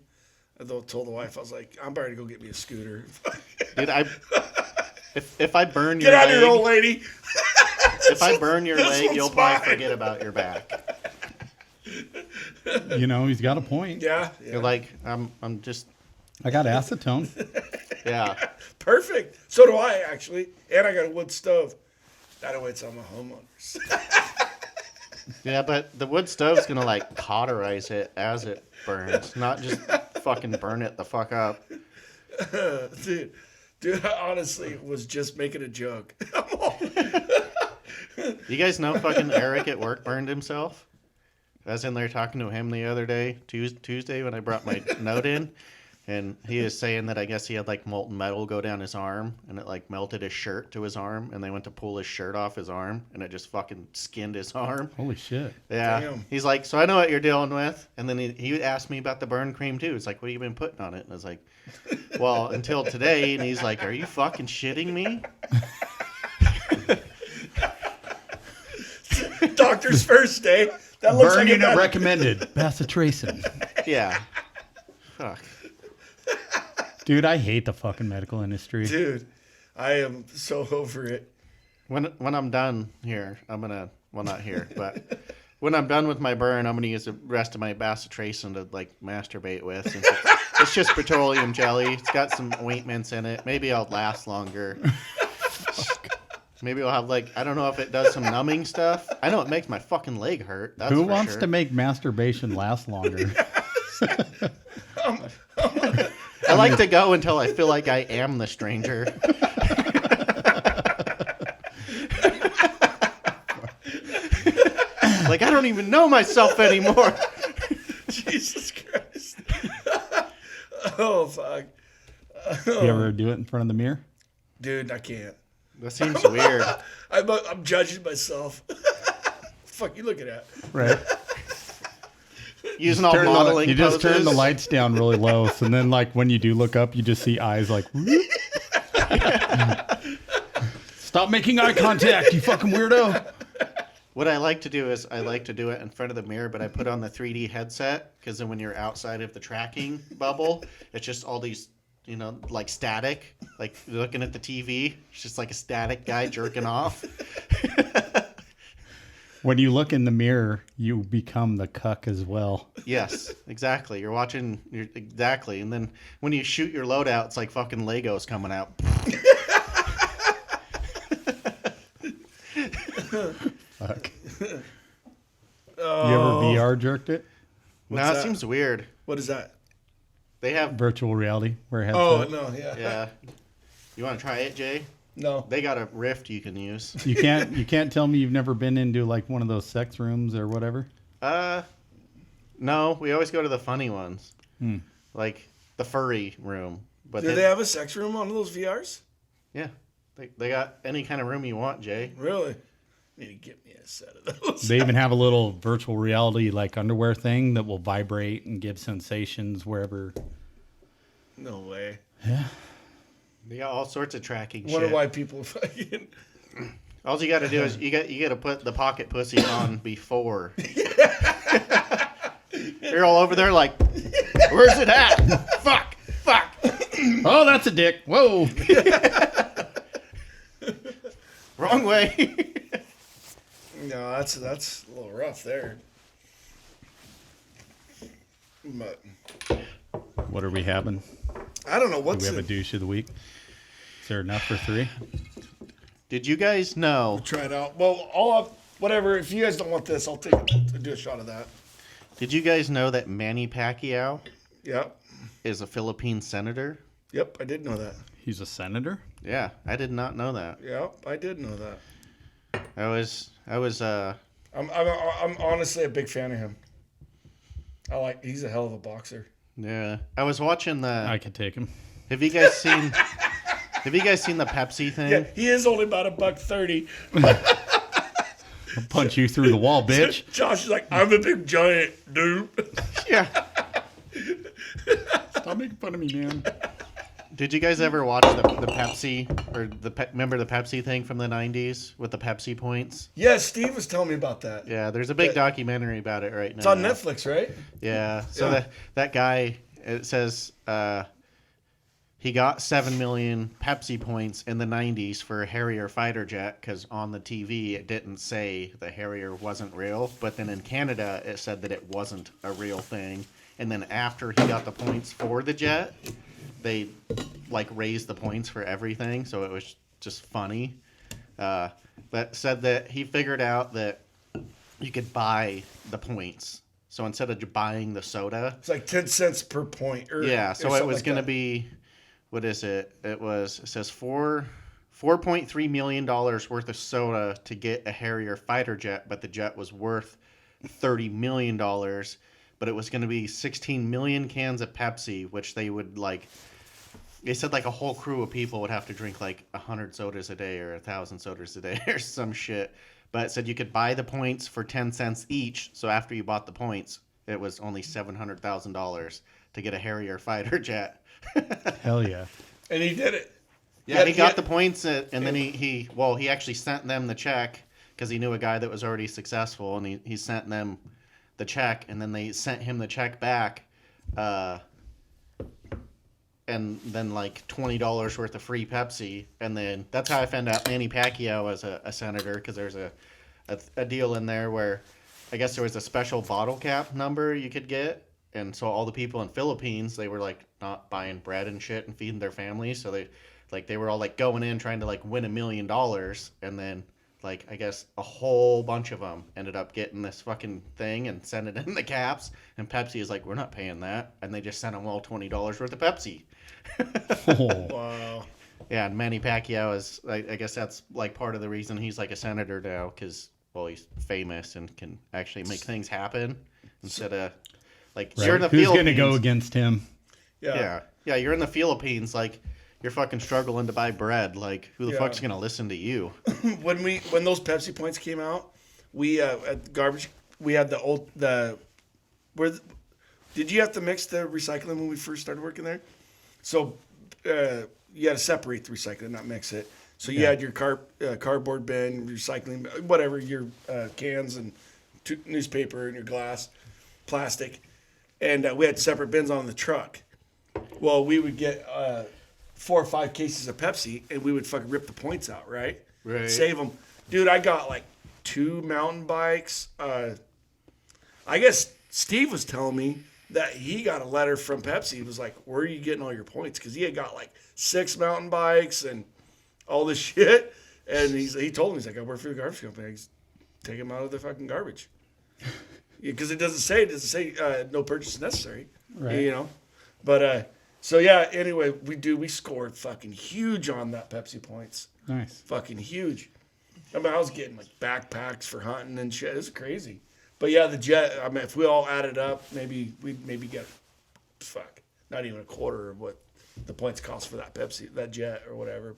I told the wife, I was like, I'm ready to go get me a scooter. Dude, if I burn Get your out leg, of here, old lady. if I burn your This leg, one's you'll probably mine. forget about your back. You know, he's got a point. Yeah. You're like, I'm just, I got acetone. yeah. Perfect. So do I, actually. And I got a wood stove. That waits on my homeowners. Yeah, but the wood stove's gonna like cauterize it as it burns, not just fucking burn it the fuck up. Dude, I honestly was just making a joke. You guys know fucking Eric at work burned himself? I was in there talking to him the other day, Tuesday, when I brought my note in, and he was saying that I guess he had like molten metal go down his arm, and it like melted his shirt to his arm, and they went to pull his shirt off his arm, and it just fucking skinned his arm. Holy shit. Yeah. Damn. He's like, so I know what you're dealing with. And then he asked me about the burn cream too. It's like, what have you been putting on it? And I was like, well, until today. And he's like, are you fucking shitting me? Doctor's first day. That looks Burn like a unit bad- recommended. Bacitracin. Yeah. Fuck. Dude, I hate the fucking medical industry. Dude, I am so over it. When I'm done here, I'm gonna, well, not here, but when I'm done with my burn, I'm gonna use the rest of my bacitracin to like masturbate with. Since it's just petroleum jelly. It's got some ointments in it. Maybe I'll last longer. Maybe I'll have like, I don't know if it does some numbing stuff. I know it makes my fucking leg hurt. That's Who for wants sure. to make masturbation last longer? I like to go until I feel like I am the stranger. Like, I don't even know myself anymore. Jesus Christ. Oh, fuck. You ever do it in front of the mirror? Dude, I can't. That seems weird. I'm judging myself. Fuck you looking at? Right. Using all modeling You just turn the poses. lights down really low, so then like when you do look up, you just see eyes like. Whoop. Stop making eye contact, you fucking weirdo. What I like to do is I like to do it in front of the mirror, but I put on the 3D headset because then when you're outside of the tracking bubble, it's just all these, you know, like static, like you're looking at the TV. It's just like a static guy jerking off. When you look in the mirror, you become the cuck as well. Yes, exactly. Exactly. And then when you shoot your load out, it's like fucking Legos coming out. Fuck. You ever VR jerked it? No, What's it that? seems weird. What is that? They have, Virtual reality, where it has Oh, no, yeah. yeah. You want to try it, Jay? No. They got a Rift you can use. you can't tell me you've never been into like one of those sex rooms or whatever. No, we always go to the funny ones. Like the furry room. But Do they have a sex room on those VRs? Yeah. They got any kind of room you want, Jay. Really? Need to get me a set of those. They even have a little virtual reality like underwear thing that will vibrate and give sensations wherever. No way. Yeah. They got all sorts of tracking Wonder shit. why people fucking. All you got to do is you got to put the pocket pussy on before. You're all over there like, where's it at? Fuck. Oh, that's a dick. Whoa. Wrong way. No, that's a little rough there. But What are we having? I don't know Do what's we have a douche of the week? Is there enough for 3? Did you guys know? Try it out. Well, whatever. If you guys don't want this, I'll do a shot of that. Did you guys know that Manny Pacquiao Yep. is a Philippine senator? Yep, I did know that. He's a senator? Yeah, I did not know that. Yep, I did know that. I was. I'm honestly a big fan of him. He's a hell of a boxer. Yeah. I was watching the. I could take him. Have you guys seen? Have you guys seen the Pepsi thing? Yeah, he is only about $130. I'll punch you through the wall, bitch. Josh is like, I'm a big giant dude. Yeah. Stop making fun of me, man. Did you guys ever watch the Pepsi or remember the Pepsi thing from the 90s with the Pepsi points? Yeah, Steve was telling me about that. Yeah, there's a big documentary about it right now. It's on Netflix, right? Yeah. So that guy, it says he got 7 million Pepsi points in the 90s for a Harrier fighter jet because on the TV it didn't say the Harrier wasn't real, but then in Canada it said that it wasn't a real thing. And then after he got the points for the jet, they like raised the points for everything, so it was just funny. But said that he figured out that you could buy the points. So instead of buying the soda, it's like 10 cents per point. Yeah, so it was going to be, what is it? It says $4.3 million worth of soda to get a Harrier fighter jet, but the jet was worth $30 million. But it was going to be 16 million cans of Pepsi, which they would like. They said like a whole crew of people would have to drink like 100 sodas a day or 1,000 sodas a day or some shit. But it said you could buy the points for 10 cents each. So after you bought the points, it was only $700,000 to get a Harrier fighter jet. Hell yeah. And he did it. Yeah, he got the points, and then he actually sent them the check because he knew a guy that was already successful, and he sent them the check, and then they sent him the check back, and then like $20 worth of free Pepsi, and then that's how I found out Manny Pacquiao was a senator, because there's a deal in there where I guess there was a special bottle cap number you could get, and so all the people in Philippines, they were like not buying bread and shit and feeding their families, so they were all like going in trying to like win $1 million, and then like I guess a whole bunch of them ended up getting this fucking thing and sent it in the caps, and Pepsi is like, we're not paying that, and they just sent them all $20 worth of Pepsi. Oh. Wow. Yeah, and Manny Pacquiao is, I guess that's like part of the reason he's like a senator now, because he's famous and can actually make things happen instead of like Right. you're in the Who's Philippines. going to go against him? Yeah. Yeah, you're in the Philippines, like you're fucking struggling to buy bread. Like who the Yeah. fuck's gonna listen to you? When those Pepsi points came out, we at garbage we had did you have to mix the recycling when we first started working there? So you had to separate the recycling, not mix it. So you had your cardboard bin, recycling, whatever, your cans and newspaper and your glass, plastic, and we had separate bins on the truck. Well, we would get 4 or 5 cases of Pepsi, and we would fucking rip the points out, right? Right. Save them. Dude, I got like 2 mountain bikes. I guess Steve was telling me that he got a letter from Pepsi. He was like, where are you getting all your points? Because he had got like 6 mountain bikes and all this shit. And he told me, he's like, I work for the garbage company. I just take them out of the fucking garbage. Because it doesn't say no purchase necessary. Right. You know? But, so yeah, anyway, we scored fucking huge on that Pepsi points. Nice. Fucking huge. I mean, I was getting like backpacks for hunting and shit. It was crazy. But yeah, the jet, I mean, if we all added up, we'd get, not even a quarter of what the points cost for that jet or whatever.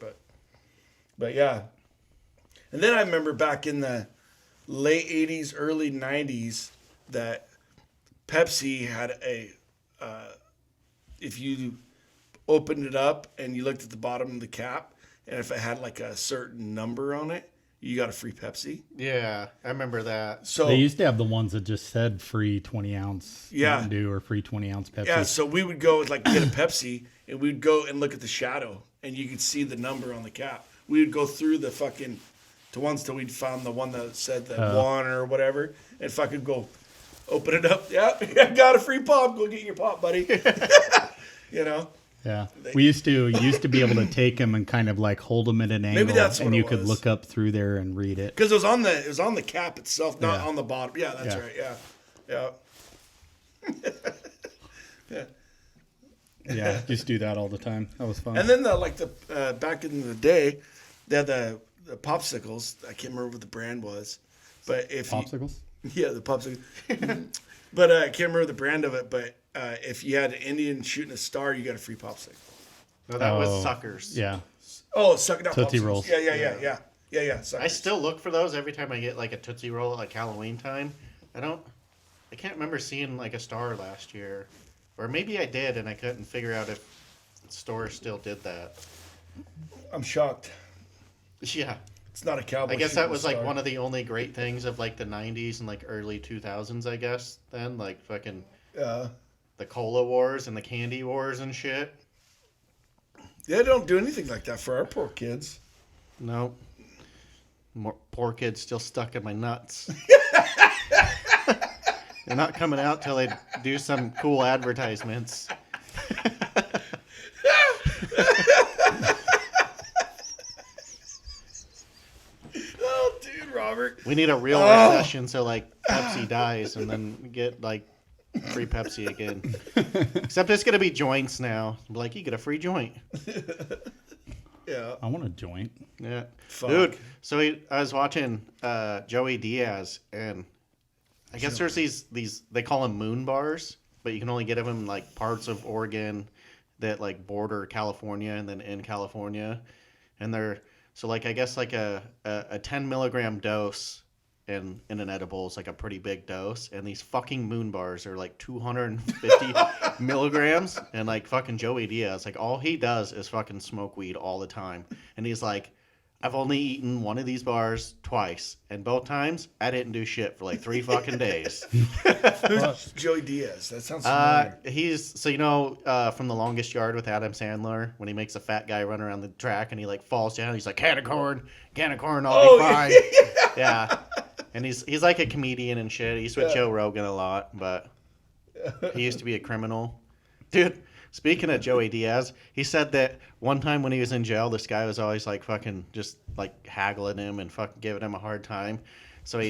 But yeah. And then I remember back in the late 80s, early 90s that Pepsi had if you opened it up and you looked at the bottom of the cap, and if it had like a certain number on it, you got a free Pepsi. Yeah, I remember that. So They used to have the ones that just said free 20-ounce Yeah. Mountain Dew or free 20-ounce Pepsi. yeah, so we would go like get a Pepsi, and we'd go and look at the shadow, and you could see the number on the cap. We would go through the fucking ones till we'd found the one that said the one or whatever, and fucking go open it up. Yeah, I got a free pop. Go get your pop, buddy. You know. Yeah, we used to be able to take them and kind of like hold them at an angle, that's what and you it could was. look up through there and read it. Because it was on the cap itself, not Yeah. on the bottom. Yeah, that's Yeah. right. Yeah, yeah. Yeah, just do that all the time. That was fun. And then back in the day, they had the popsicles. I can't remember what the brand was, but if Popsicles? yeah, the popsicles. But I can't remember the brand of it. But if you had an Indian shooting a star, you got a free popsicle. No, that was Suckers. Yeah. Oh, sucking out Tootsie popsicles. Rolls. Yeah. Suckers. I still look for those every time I get like a Tootsie Roll at like Halloween time. I can't remember seeing like a star last year. Or maybe I did and I couldn't figure out if stores still did that. I'm shocked. Yeah. It's not a cowboy. I guess that shooting was a like star. one of the only great things of like the 90s and like early 2000s, I guess. Then like fucking the cola wars and the candy wars and shit. They don't do anything like that for our poor kids. No. Poor kids still stuck in my nuts. They're not coming out till they do some cool advertisements. Oh, dude, Robert. We need a real recession so like Pepsi dies and then get like free Pepsi again. Except it's gonna be joints now. Like you get a free joint. Yeah. I want a joint. Yeah. Fuck. Dude, so I was watching Joey Diaz and I guess there's these they call them moon bars, but you can only get them in like parts of Oregon that like border California and then in California. And they're so like I guess like a 10 milligram dose in an edible is like a pretty big dose, and these fucking moon bars are like 250 milligrams, and like fucking Joey Diaz, like all he does is fucking smoke weed all the time, and he's like, I've only eaten one of these bars twice, and both times I didn't do shit for like 3 fucking days. Joey Diaz. That sounds familiar. He's so from The Longest Yard with Adam Sandler when he makes a fat guy run around the track and he like falls down. He's like, can of corn, I'll be fine. Yeah, and he's like a comedian and shit. He's with Joe Rogan a lot, but he used to be a criminal, dude. Speaking of Joey Diaz, he said that one time when he was in jail, this guy was always like fucking just like haggling him and fucking giving him a hard time. So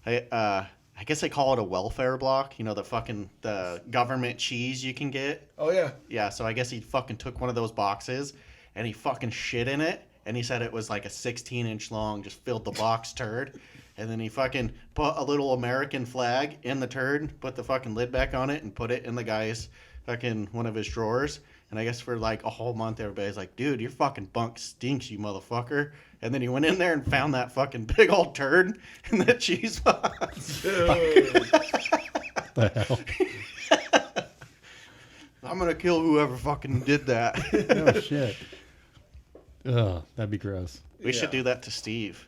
I guess they call it a welfare block. You know, the government cheese you can get. Oh, yeah. Yeah, so I guess he fucking took one of those boxes and he fucking shit in it. And he said it was like a 16-inch long, just filled the box turd. And then he fucking put a little American flag in the turd, put the fucking lid back on it, and put it in the guy's fucking one of his drawers. And I guess for like a whole month, everybody's like, dude, your fucking bunk stinks, you motherfucker. And then he went in there and found that fucking big old turd in that cheese box. The hell? I'm going to kill whoever fucking did that. Oh, shit. Ugh, that'd be gross. We should do that to Steve.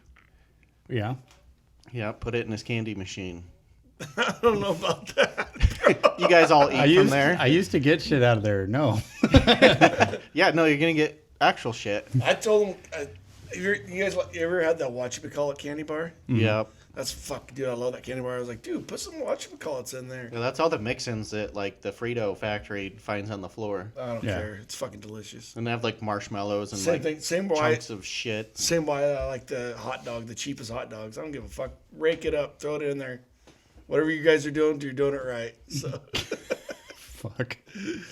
Yeah. Yeah, put it in his candy machine. I don't know about that. You guys all eat from there? I used to get shit out of there. No. Yeah, no, you're going to get actual shit. I told him, you guys ever had that whatchamacallit candy bar? Yep. That's fuck, dude. I love that candy bar. I was like, dude, put some whatchamacallits in there. Yeah, that's all the mix-ins that like the Frito factory finds on the floor. I don't Yeah. care. It's fucking delicious. And they have like marshmallows and Same like thing. Same why. chunks of shit. Same why I like the hot dog, the cheapest hot dogs. I don't give a fuck. Rake it up, throw it in there. Whatever you guys are doing, you're doing it right. So Fuck.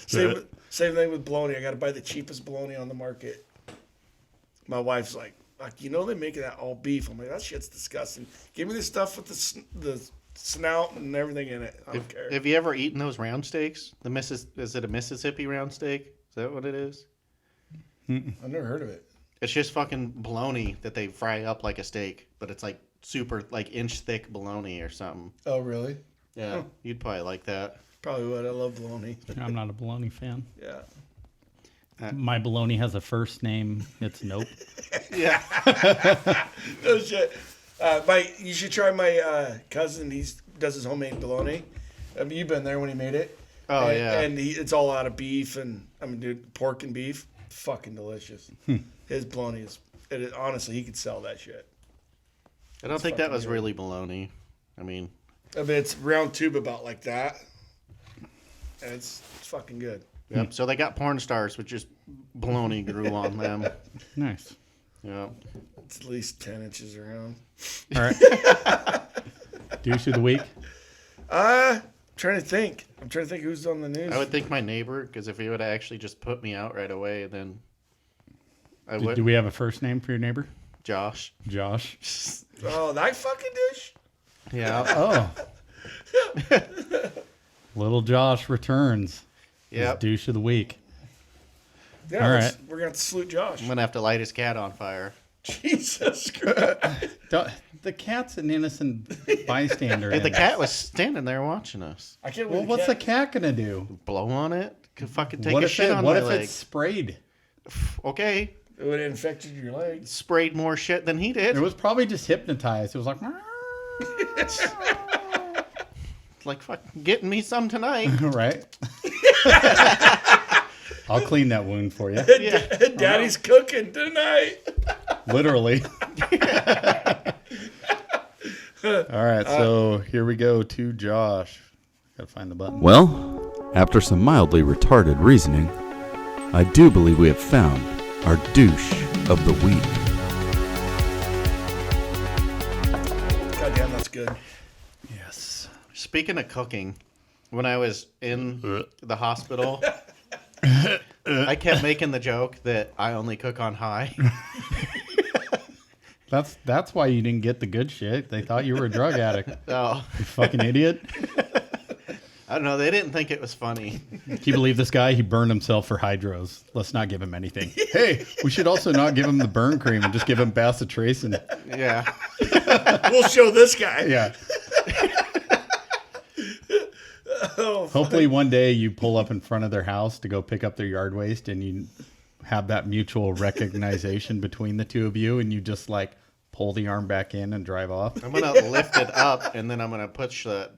same thing with bologna. I got to buy the cheapest bologna on the market. My wife's like, you know they make that all beef. I'm like, that shit's disgusting. Give me the stuff with the snout and everything in it. I don't care. Have you ever eaten those round steaks? Is it a Mississippi round steak? Is that what it is? I've never heard of it. It's just fucking bologna that they fry up like a steak, but it's like super like inch thick bologna or something. Oh, really? Yeah, you'd probably like that. Probably would. I love bologna. I'm not a bologna fan. Yeah. My bologna has a first name. It's Nope. Yeah. No shit. You should try my cousin. He does his homemade bologna. I mean, you've been there when he made it. Oh, and, yeah. And it's all out of beef and dude, pork and beef. Fucking delicious. His bologna is. Honestly, he could sell that shit. I don't think that was really bologna. I mean, It's round tube about like that, and it's fucking good. yep. So they got porn stars, which just bologna grew on them. Nice. Yeah. It's at least 10 inches around. All right. Douche of the week. I'm trying to think who's on the news. I would think my neighbor, because if he would have actually just put me out right away, then I would. Do we have a first name for your neighbor? Josh. Oh, that fucking dish? Yeah. Oh. Little Josh returns. Yep. His douche of the week. Yeah, All right. we're going to salute Josh. I'm going to have to light his cat on fire. Jesus Christ. The cat's an innocent bystander. Hey, the in cat this. was standing there watching us. I can't Well, believe what's the cat gonna do? Blow on it? Could fucking take What a if shit it? on What my if leg. it's sprayed? Okay. It would have infected your legs. Sprayed more shit than he did. It was probably just hypnotized. It was like, Like, fucking getting me some tonight. right? I'll clean that wound for you. Yeah. Daddy's cooking tonight. Literally. All right, so here we go to Josh. Gotta find the button. Well, after some mildly retarded reasoning, I do believe we have found our douche of the week. God damn, that's good. Yes. Speaking of cooking, when I was in the hospital, I kept making the joke that I only cook on high. That's why you didn't get the good shit. They thought you were a drug addict. Oh, You fucking idiot. I don't know. They didn't think it was funny. Can you believe this guy? He burned himself for hydros. Let's not give him anything. Hey, we should also not give him the burn cream and just give him bacitracin. Yeah. We'll show this guy. Yeah. Oh, Hopefully one day you pull up in front of their house to go pick up their yard waste and you have that mutual recognition between the two of you and you just like pull the arm back in and drive off. I'm going to lift it up and then I'm going to push the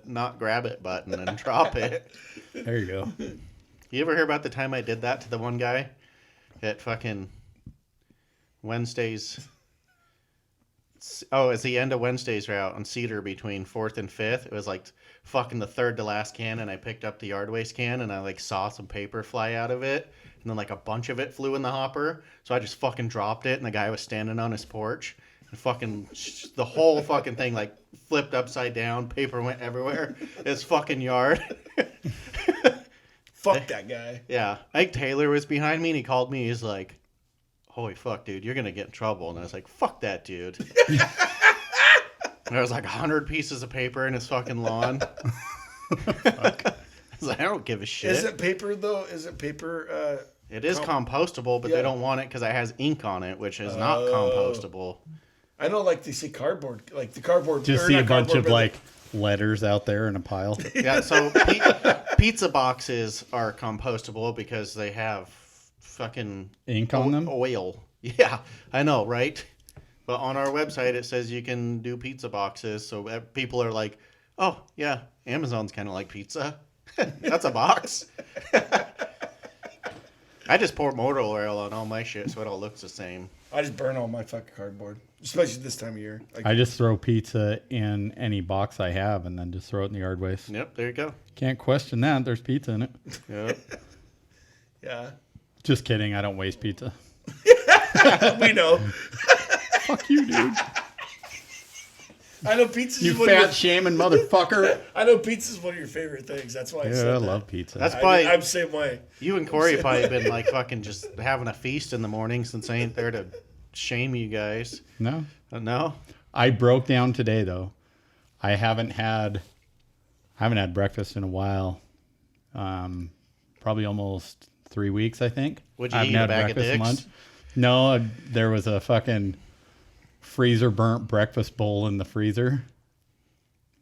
not grab it button and drop it. There you go. You ever hear about the time I did that to the one guy at fucking Wednesdays? Oh, it's the end of Wednesday's route on Cedar between 4th and 5th. It was like fucking the third to last can, and I picked up the yard waste can, and I like saw some paper fly out of it, and then like a bunch of it flew in the hopper. So I just fucking dropped it, and the guy was standing on his porch, and fucking the whole fucking thing like flipped upside down. Paper went everywhere. His fucking yard. fuck that guy. Yeah, Ike Taylor was behind me, and he called me. He's like, "Holy fuck, dude, you're gonna get in trouble." And I was like, "Fuck that, dude." There was like 100 pieces of paper in his fucking lawn. I was like, I don't give a shit. Is it paper, though? Is it paper? It is compostable, but they don't want it because it has ink on it, which is not compostable. I know, like, they say cardboard. Like, the cardboard. Just or see a not bunch cardboard, of but like letters out there in a pile. Yeah, so pizza boxes are compostable because they have fucking Ink on them? oil. Yeah, I know, right? But on our website, it says you can do pizza boxes. So people are like, oh, yeah, Amazon's kind of like pizza. That's a box. I just pour motor oil on all my shit so it all looks the same. I just burn all my fucking cardboard, especially this time of year. Like, I just throw pizza in any box I have and then just throw it in the yard waste. Yep, there you go. Can't question that. There's pizza in it. Yep. yeah. Just kidding. I don't waste pizza. We know. Fuck you, dude. I know pizza's You one of fat shaming motherfucker. I know pizza's one of your favorite things. That's why I Yeah, said I that. love pizza. That's probably I'm the same way. you and Corey have probably been like fucking just having a feast in the morning since I ain't there to shame you guys. No. No? I broke down today though. I haven't had breakfast in a while. Probably almost 3 weeks, I think. Would you I eat haven't a had bag of breakfast and dicks? lunch. No, there was a fucking freezer burnt breakfast bowl in the freezer.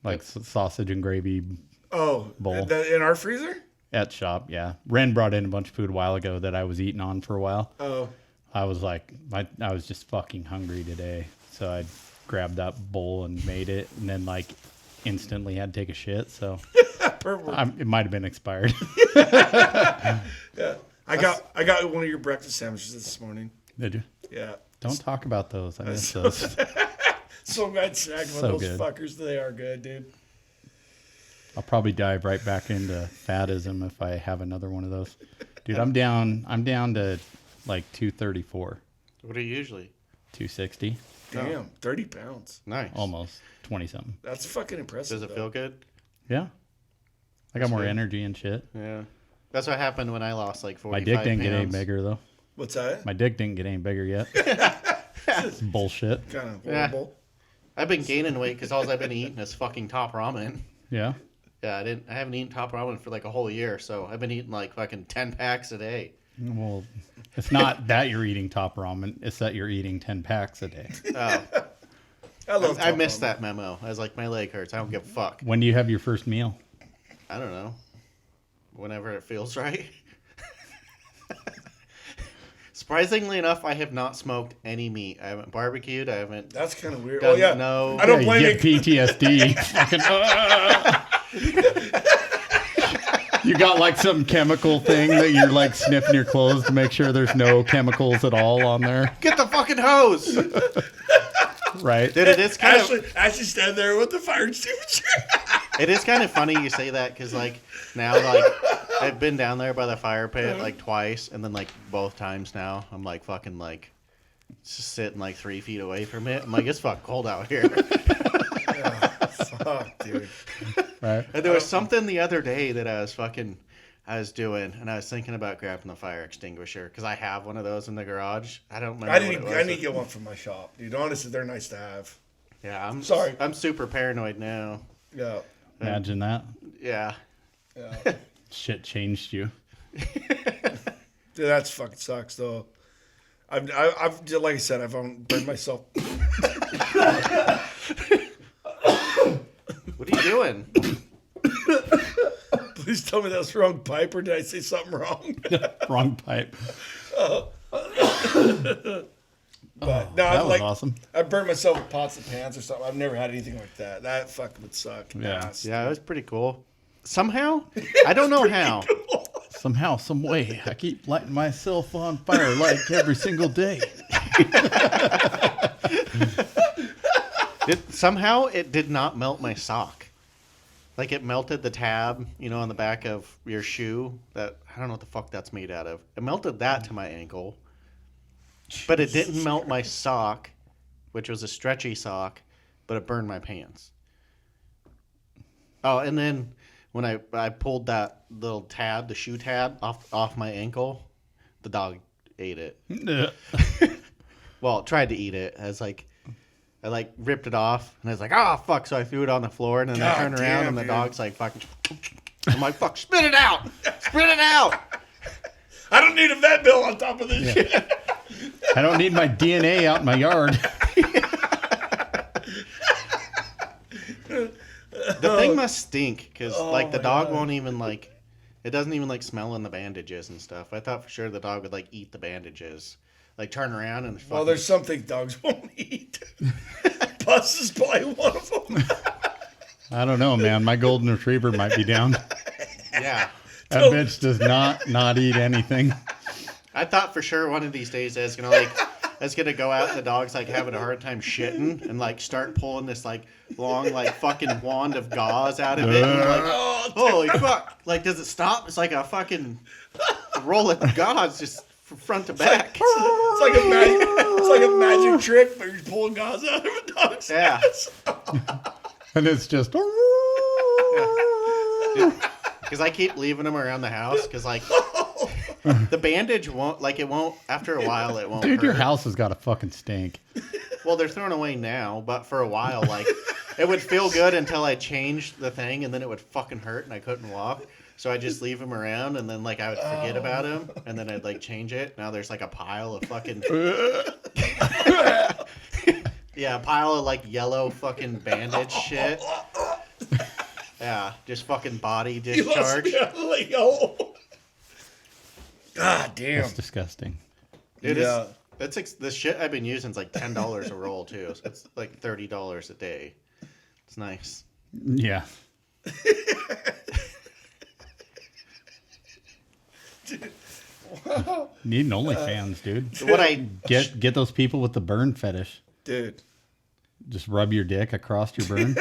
Like sausage and gravy Oh, Bowl. in our freezer? at shop, yeah. Ren brought in a bunch of food a while ago that I was eating on for a while. Oh, I was like, I was just fucking hungry today. So I grabbed that bowl and made it and then like instantly had to take a shit. So perfect. it might have been expired. Yeah. I got one of your breakfast sandwiches this morning. Did you? Yeah. Don't talk about those. I miss those. So glad snagged one So of those good. fuckers. They are good, dude. I'll probably dive right back into fatism if I have another one of those. Dude, I'm down to like 234, What are you usually? 260, Damn, 30 pounds. Nice. almost 20 something. That's fucking impressive. Does it though. feel good? Yeah. I got more good. energy and shit. Yeah. That's what happened when I lost like 45 My dick didn't get any pounds. bigger though. What's that? My dick didn't get any bigger yet. It's bullshit. Kind of Yeah. horrible. I've been gaining weight because all I've been eating is fucking top ramen. Yeah. Yeah, I haven't eaten top ramen for like a whole year, so I've been eating like fucking 10 packs a day. Well, it's not that you're eating top ramen. It's that you're eating 10 packs a day. Oh, I I missed that memo. I was like, my leg hurts. I don't give a fuck. When do you have your first meal? I don't know. Whenever it feels right. Surprisingly enough, I have not smoked any meat. I haven't barbecued. I haven't. That's kind of weird. done Oh yeah. No. I don't Yeah, blame you it. get PTSD. Fucking, you got like some chemical thing that you're like sniffing your clothes to make sure there's no chemicals at all on there, Get the fucking hose! right? Dude, it is kind of. Ashley stand there with the fire extinguisher. It is kind of funny you say that because, like, now, like, I've been down there by the fire pit, like, twice, and then, like, both times now, I'm, like, fucking, like, just sitting, like, 3 feet away from it. I'm like, it's fucking cold out here. Fuck, dude. Right. And there was something the other day that I was doing, and I was thinking about grabbing the fire extinguisher because I have one of those in the garage. I don't remember I what need it was. I need to get one from my shop, dude. Honestly, they're nice to have. Yeah, I'm Sorry. I'm super paranoid now. Yeah. Imagine that. Yeah. Yeah. Shit changed you. Dude, that's fucking sucks though. I've like I said, I've burned myself. What are you doing? Please tell me that's the wrong pipe, or did I say something wrong? Wrong pipe. But no, That I'm was like, awesome. I burnt myself with pots and pans or something. I've never had anything like that. That fucking would suck. Yeah. Ass. Yeah, it was pretty cool. Somehow, I don't know how. Somehow, some way, I keep lighting myself on fire like every single day. Somehow it did not melt my sock. Like it melted the tab, you know, on the back of your shoe. That I don't know what the fuck that's made out of. It melted that to my ankle, but it didn't melt my sock, which was a stretchy sock, but it burned my pants. Oh, and then when I pulled that little tab, the shoe tab, off my ankle, the dog ate it. Well, tried to eat it. I like ripped it off, and I was like, oh, fuck. So I threw it on the floor, and then I God turned around, damn, and the dude. dog's like, fucking. I'm like, fuck, spit it out! Spit it out! I don't need a vet bill on top of this shit. I don't need my DNA out in my yard. The thing must stink, because, like, the my dog God. won't even, like, it doesn't even, like, smell in the bandages and stuff. I thought for sure the dog would, like, eat the bandages. Like, turn around and Well, there's some things dogs won't eat. Pus is probably one of them. I don't know, man. My golden retriever might be down. Yeah. That bitch does not eat anything. I thought for sure one of these days I was gonna go out and the dog's like having a hard time shitting and like start pulling this like long like fucking wand of gauze out of it. And you're like, holy fuck! Like, does it stop? It's like a fucking roll of gauze just from front to back. It's like a magic trick, but you're pulling gauze out of a dog's Yeah. ass. And it's just... Because I keep leaving them around the house because like the bandage won't after a while it won't. Dude, your hurt. house has got a fucking stink. Well, they're thrown away now, but for a while, like, it would feel good until I changed the thing, and then it would fucking hurt, and I couldn't walk. So I just leave them around, and then, like, I would forget about them, and then I'd, like, change it. Now there's, like, a pile of fucking... Yeah, a pile of, like, yellow fucking bandage shit. Yeah, just fucking body You must discharge. be a Leo. God damn. That's disgusting. Dude, Yeah. it's the shit I've been using is like $10 a roll, too. So it's, like, $30 a day. It's nice. Yeah. Need an OnlyFans, dude. What I Get those people with the burn fetish. Dude. Just rub your dick across your burn.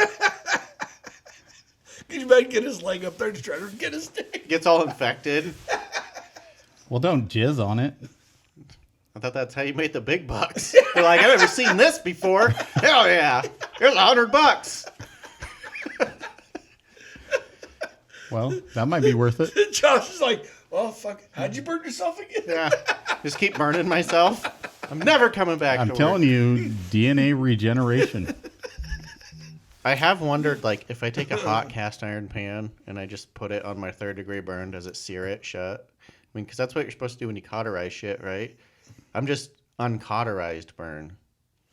Could you imagine get his leg up there to try to get his dick? gets all infected. Well, don't jizz on it. I thought that's how you made the big bucks. They're like, I've never seen this before. Hell yeah. Here's $100. Well, that might be worth it. Josh is like, oh, fuck. How'd you burn yourself again? Yeah. Just keep burning myself. I'm never coming back. I'm to telling work. you, DNA regeneration. I have wondered, like, if I take a hot cast iron pan and I just put it on my 3rd-degree burn, does it sear it shut? I mean, because that's what you're supposed to do when you cauterize shit, right? I'm just uncauterized burn.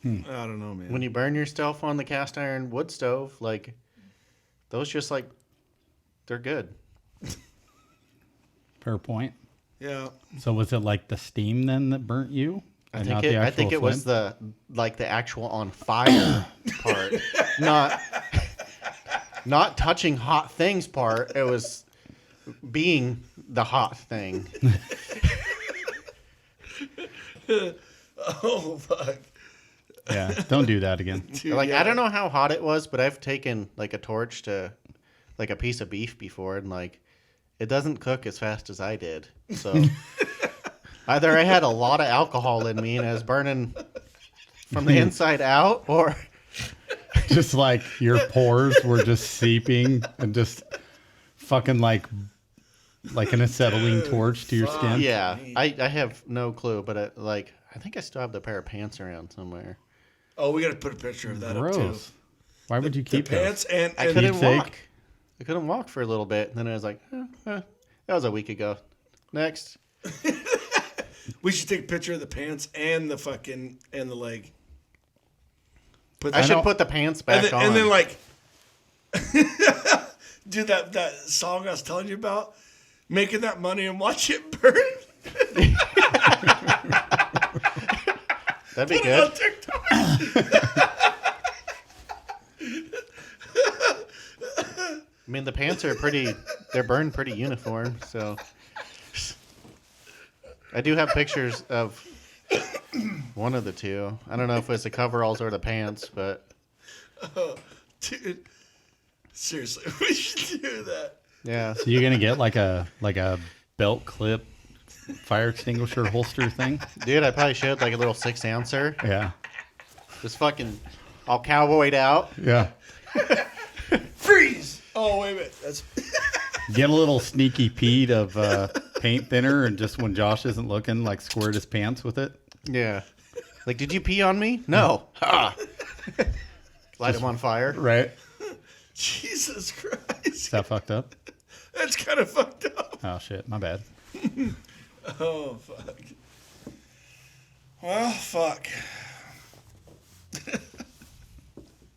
I don't know, man. When you burn yourself on the cast iron wood stove, like, those just, like, they're good. Fair point. Yeah. So was it like the steam then that burnt you? I and think not it. the I think actual it was flame? the actual on fire part, not touching hot things part. It was being the hot thing. Oh fuck. Yeah, don't do that again. Dude, Like, yeah. I don't know how hot it was, but I've taken like a torch to like a piece of beef before, and like it doesn't cook as fast as I did. So either I had a lot of alcohol in me and I was burning from the inside out, or Just like your pores were just seeping and just fucking like an acetylene torch to your skin. yeah, I have no clue, but I think I still have the pair of pants around somewhere. Oh, we got to put a picture of that up too. Gross. Why would you The keep pants those? and, I and couldn't Keepsake? walk. I couldn't walk for a little bit, and then I was like, that was a week ago. Next. we should take a picture of the pants and the fucking and the leg. Put I that- should put the pants back and then, on. and then like do that song I was telling you about, making that money and watch it burn. That'd be Put it on good. TikTok. I mean, the pants are they're burned pretty uniform, so. I do have pictures of one of the two. I don't know if it's the coveralls or the pants, but Dude, seriously, we should do that. yeah. So you're gonna get like a belt clip fire extinguisher holster thing? Dude, I probably should, like a little 6-ouncer. Yeah. Just fucking all cowboyed out. Yeah. Freeze! Oh, wait a minute. That's Get a little sneaky Pete of paint thinner and just when Josh isn't looking, like squirt his pants with it. Yeah. Like, did you pee on me? No. Ha! Light him on fire. Right. Jesus Is Christ. that fucked up? That's kind of fucked up. Oh shit, my bad. Oh, fuck. Well, fuck.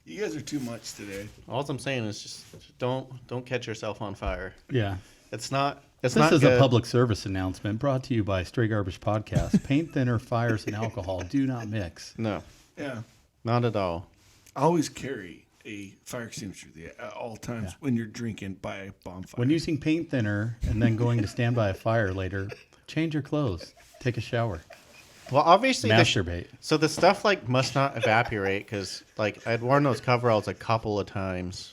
You guys are too much today. All I'm saying is just don't catch yourself on fire. Yeah. It's not. It's This not is good. a public service announcement brought to you by Stray Garbage Podcast. Paint thinner, fires, and alcohol do not mix. No, Yeah. not at all. I always carry a fire extinguisher at all times when you're drinking by a bonfire. When using paint thinner and then going to stand by a fire later, change your clothes, take a shower, Well, obviously, masturbate. so the stuff like must not evaporate because like I'd worn those coveralls a couple of times,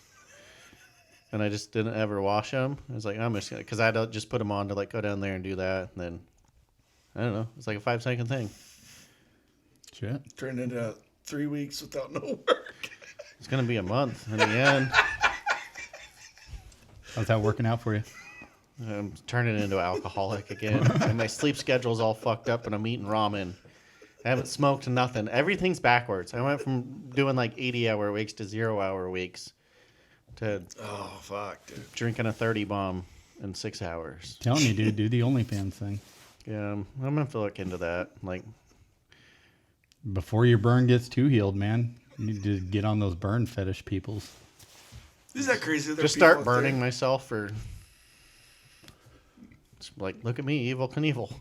and I just didn't ever wash them. I was like, I'm just gonna because I'd just put them on to like go down there and do that, and then I don't know. It's like a 5-second thing. Shit. Turned into 3 weeks without no work. It's gonna be a month in the end. How's that working out for you? I'm turning into an alcoholic again, and my sleep schedule's all fucked up, and I'm eating ramen. I haven't smoked nothing. Everything's backwards. I went from doing like 80-hour weeks to 0-hour weeks to Oh, fuck, dude. drinking a 30 bomb in 6 hours. Telling you, dude, do the OnlyFans thing. Yeah, I'm gonna have to look into that. Like, Before your burn gets too healed, man, you need to get on those burn fetish peoples. Isn't that crazy? There are just people start out there- burning myself for. It's like, look at me, evil Knievel.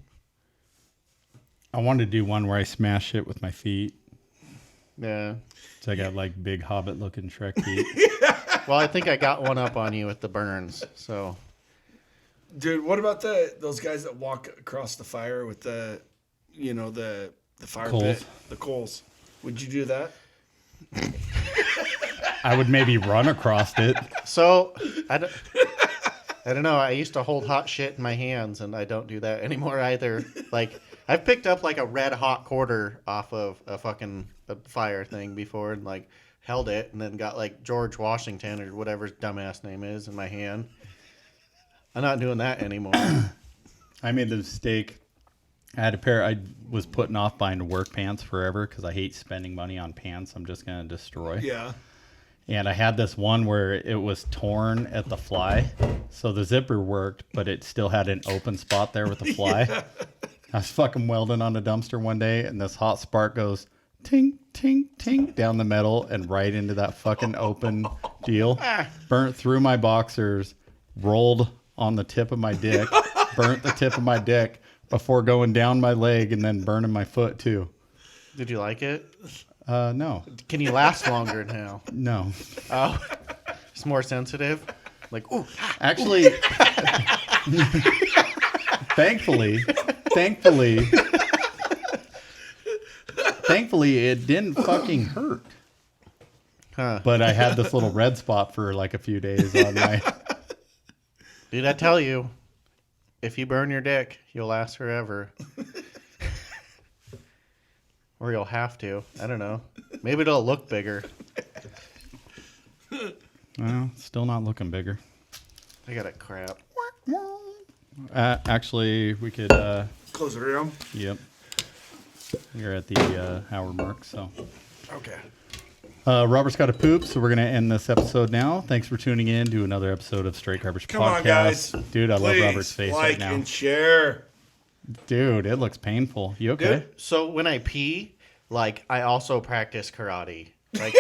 I wanted to do one where I smash shit with my feet. Yeah. So I got like big hobbit looking Shrek feet. Well, I think I got one up on you with the burns. So Dude, what about those guys that walk across the fire with the fire Coals. pit, the coals? Would you do that? I would maybe run across it. So I don't know. I used to hold hot shit in my hands, and I don't do that anymore either. Like I've picked up like a red hot quarter off of a fucking fire thing before, and like held it, and then got like George Washington or whatever his dumbass name is in my hand. I'm not doing that anymore. I made the mistake I had a pair. I was putting off buying work pants forever because I hate spending money on pants I'm just going to destroy. Yeah. And I had this one where it was torn at the fly. So the zipper worked, but it still had an open spot there with the fly. Yeah. I was fucking welding on a dumpster one day, and this hot spark goes tink, tink, tink down the metal and right into that fucking open deal. Burnt through my boxers, rolled on the tip of my dick, burnt the tip of my dick before going down my leg and then burning my foot too. Did you like it? No. Can you last longer now? No. Oh, it's more sensitive. Like, ooh. Actually, thankfully, it didn't fucking hurt. Huh. But I had this little red spot for like a few days on my. Dude, I tell you, if you burn your dick, you'll last forever. Or you'll have to. I don't know. Maybe it'll look bigger. Well, still not looking bigger. I got a crap. Actually, we could. Close the room. Yep. We're at the hour mark, so. Okay. Robert's got to poop, so we're going to end this episode now. Thanks for tuning in to another episode of Straight Garbage Come Podcast. on, guys. Dude, I love Please Robert's face like right now. and share. Dude, it looks painful. You okay? Dude, so when I pee, like, I also practice karate. Like,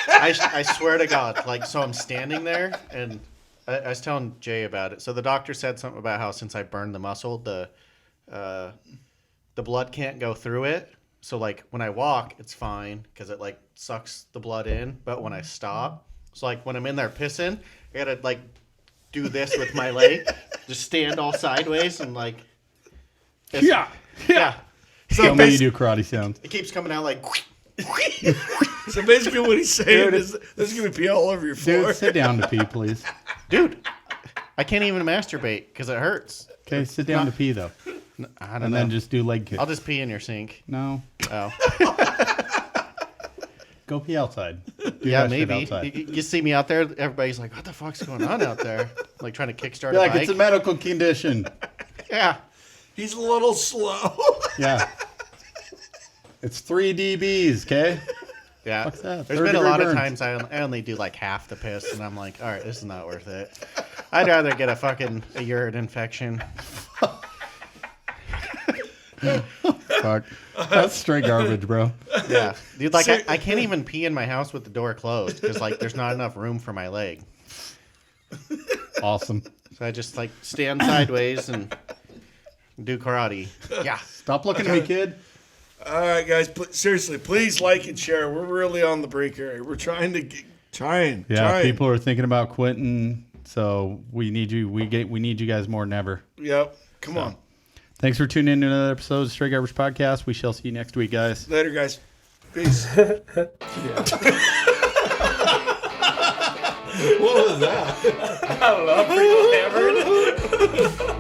I swear to God, like, so I'm standing there, and I was telling Jay about it. So the doctor said something about how since I burned the muscle, the blood can't go through it. So, like, when I walk, it's fine because it, like, sucks the blood in. But when I stop, so, like, when I'm in there pissing, I got to, like, do this with my leg. Just stand all sideways and, like... Yeah. So Tell me you do karate sounds. It keeps coming out like... So basically what he's saying is there's going to be all over your floor. Dude, sit down to pee, please. Dude, I can't even masturbate because it hurts. Okay, sit down to pee, though. I don't And know. then just do leg kicks. I'll just pee in your sink. No. Oh. Go pee outside. Do Yeah, that shit maybe. outside. You see me out there, everybody's like, what the fuck's going on out there? Like trying to kickstart You're a like, bike. it's a medical condition. Yeah. He's a little slow. Yeah. It's 3 dBs, okay? Yeah. Fuck's that? There's Third been a degree lot of burns. times I only do like half the piss, and I'm like, all right, this is not worth it. I'd rather get a urine infection. Fuck. That's straight garbage, bro. Yeah. Dude, like, I can't even pee in my house with the door closed because, like, there's not enough room for my leg. Awesome. So I just, like, stand sideways and do karate. Yeah. Stop looking at me, kid. All right, guys. Seriously, please like and share. We're really on the brink here. We're trying to trying. People are thinking about quitting, so we need you. We need you guys more than ever. Yep. Come on. Thanks for tuning in to another episode of Straight Garbage Podcast. We shall see you next week, guys. Later, guys. Peace. What was that? I don't know. I'm pretty hammered.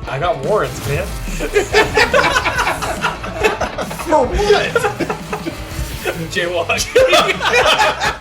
I got warrants, man. For what? Jaywalking.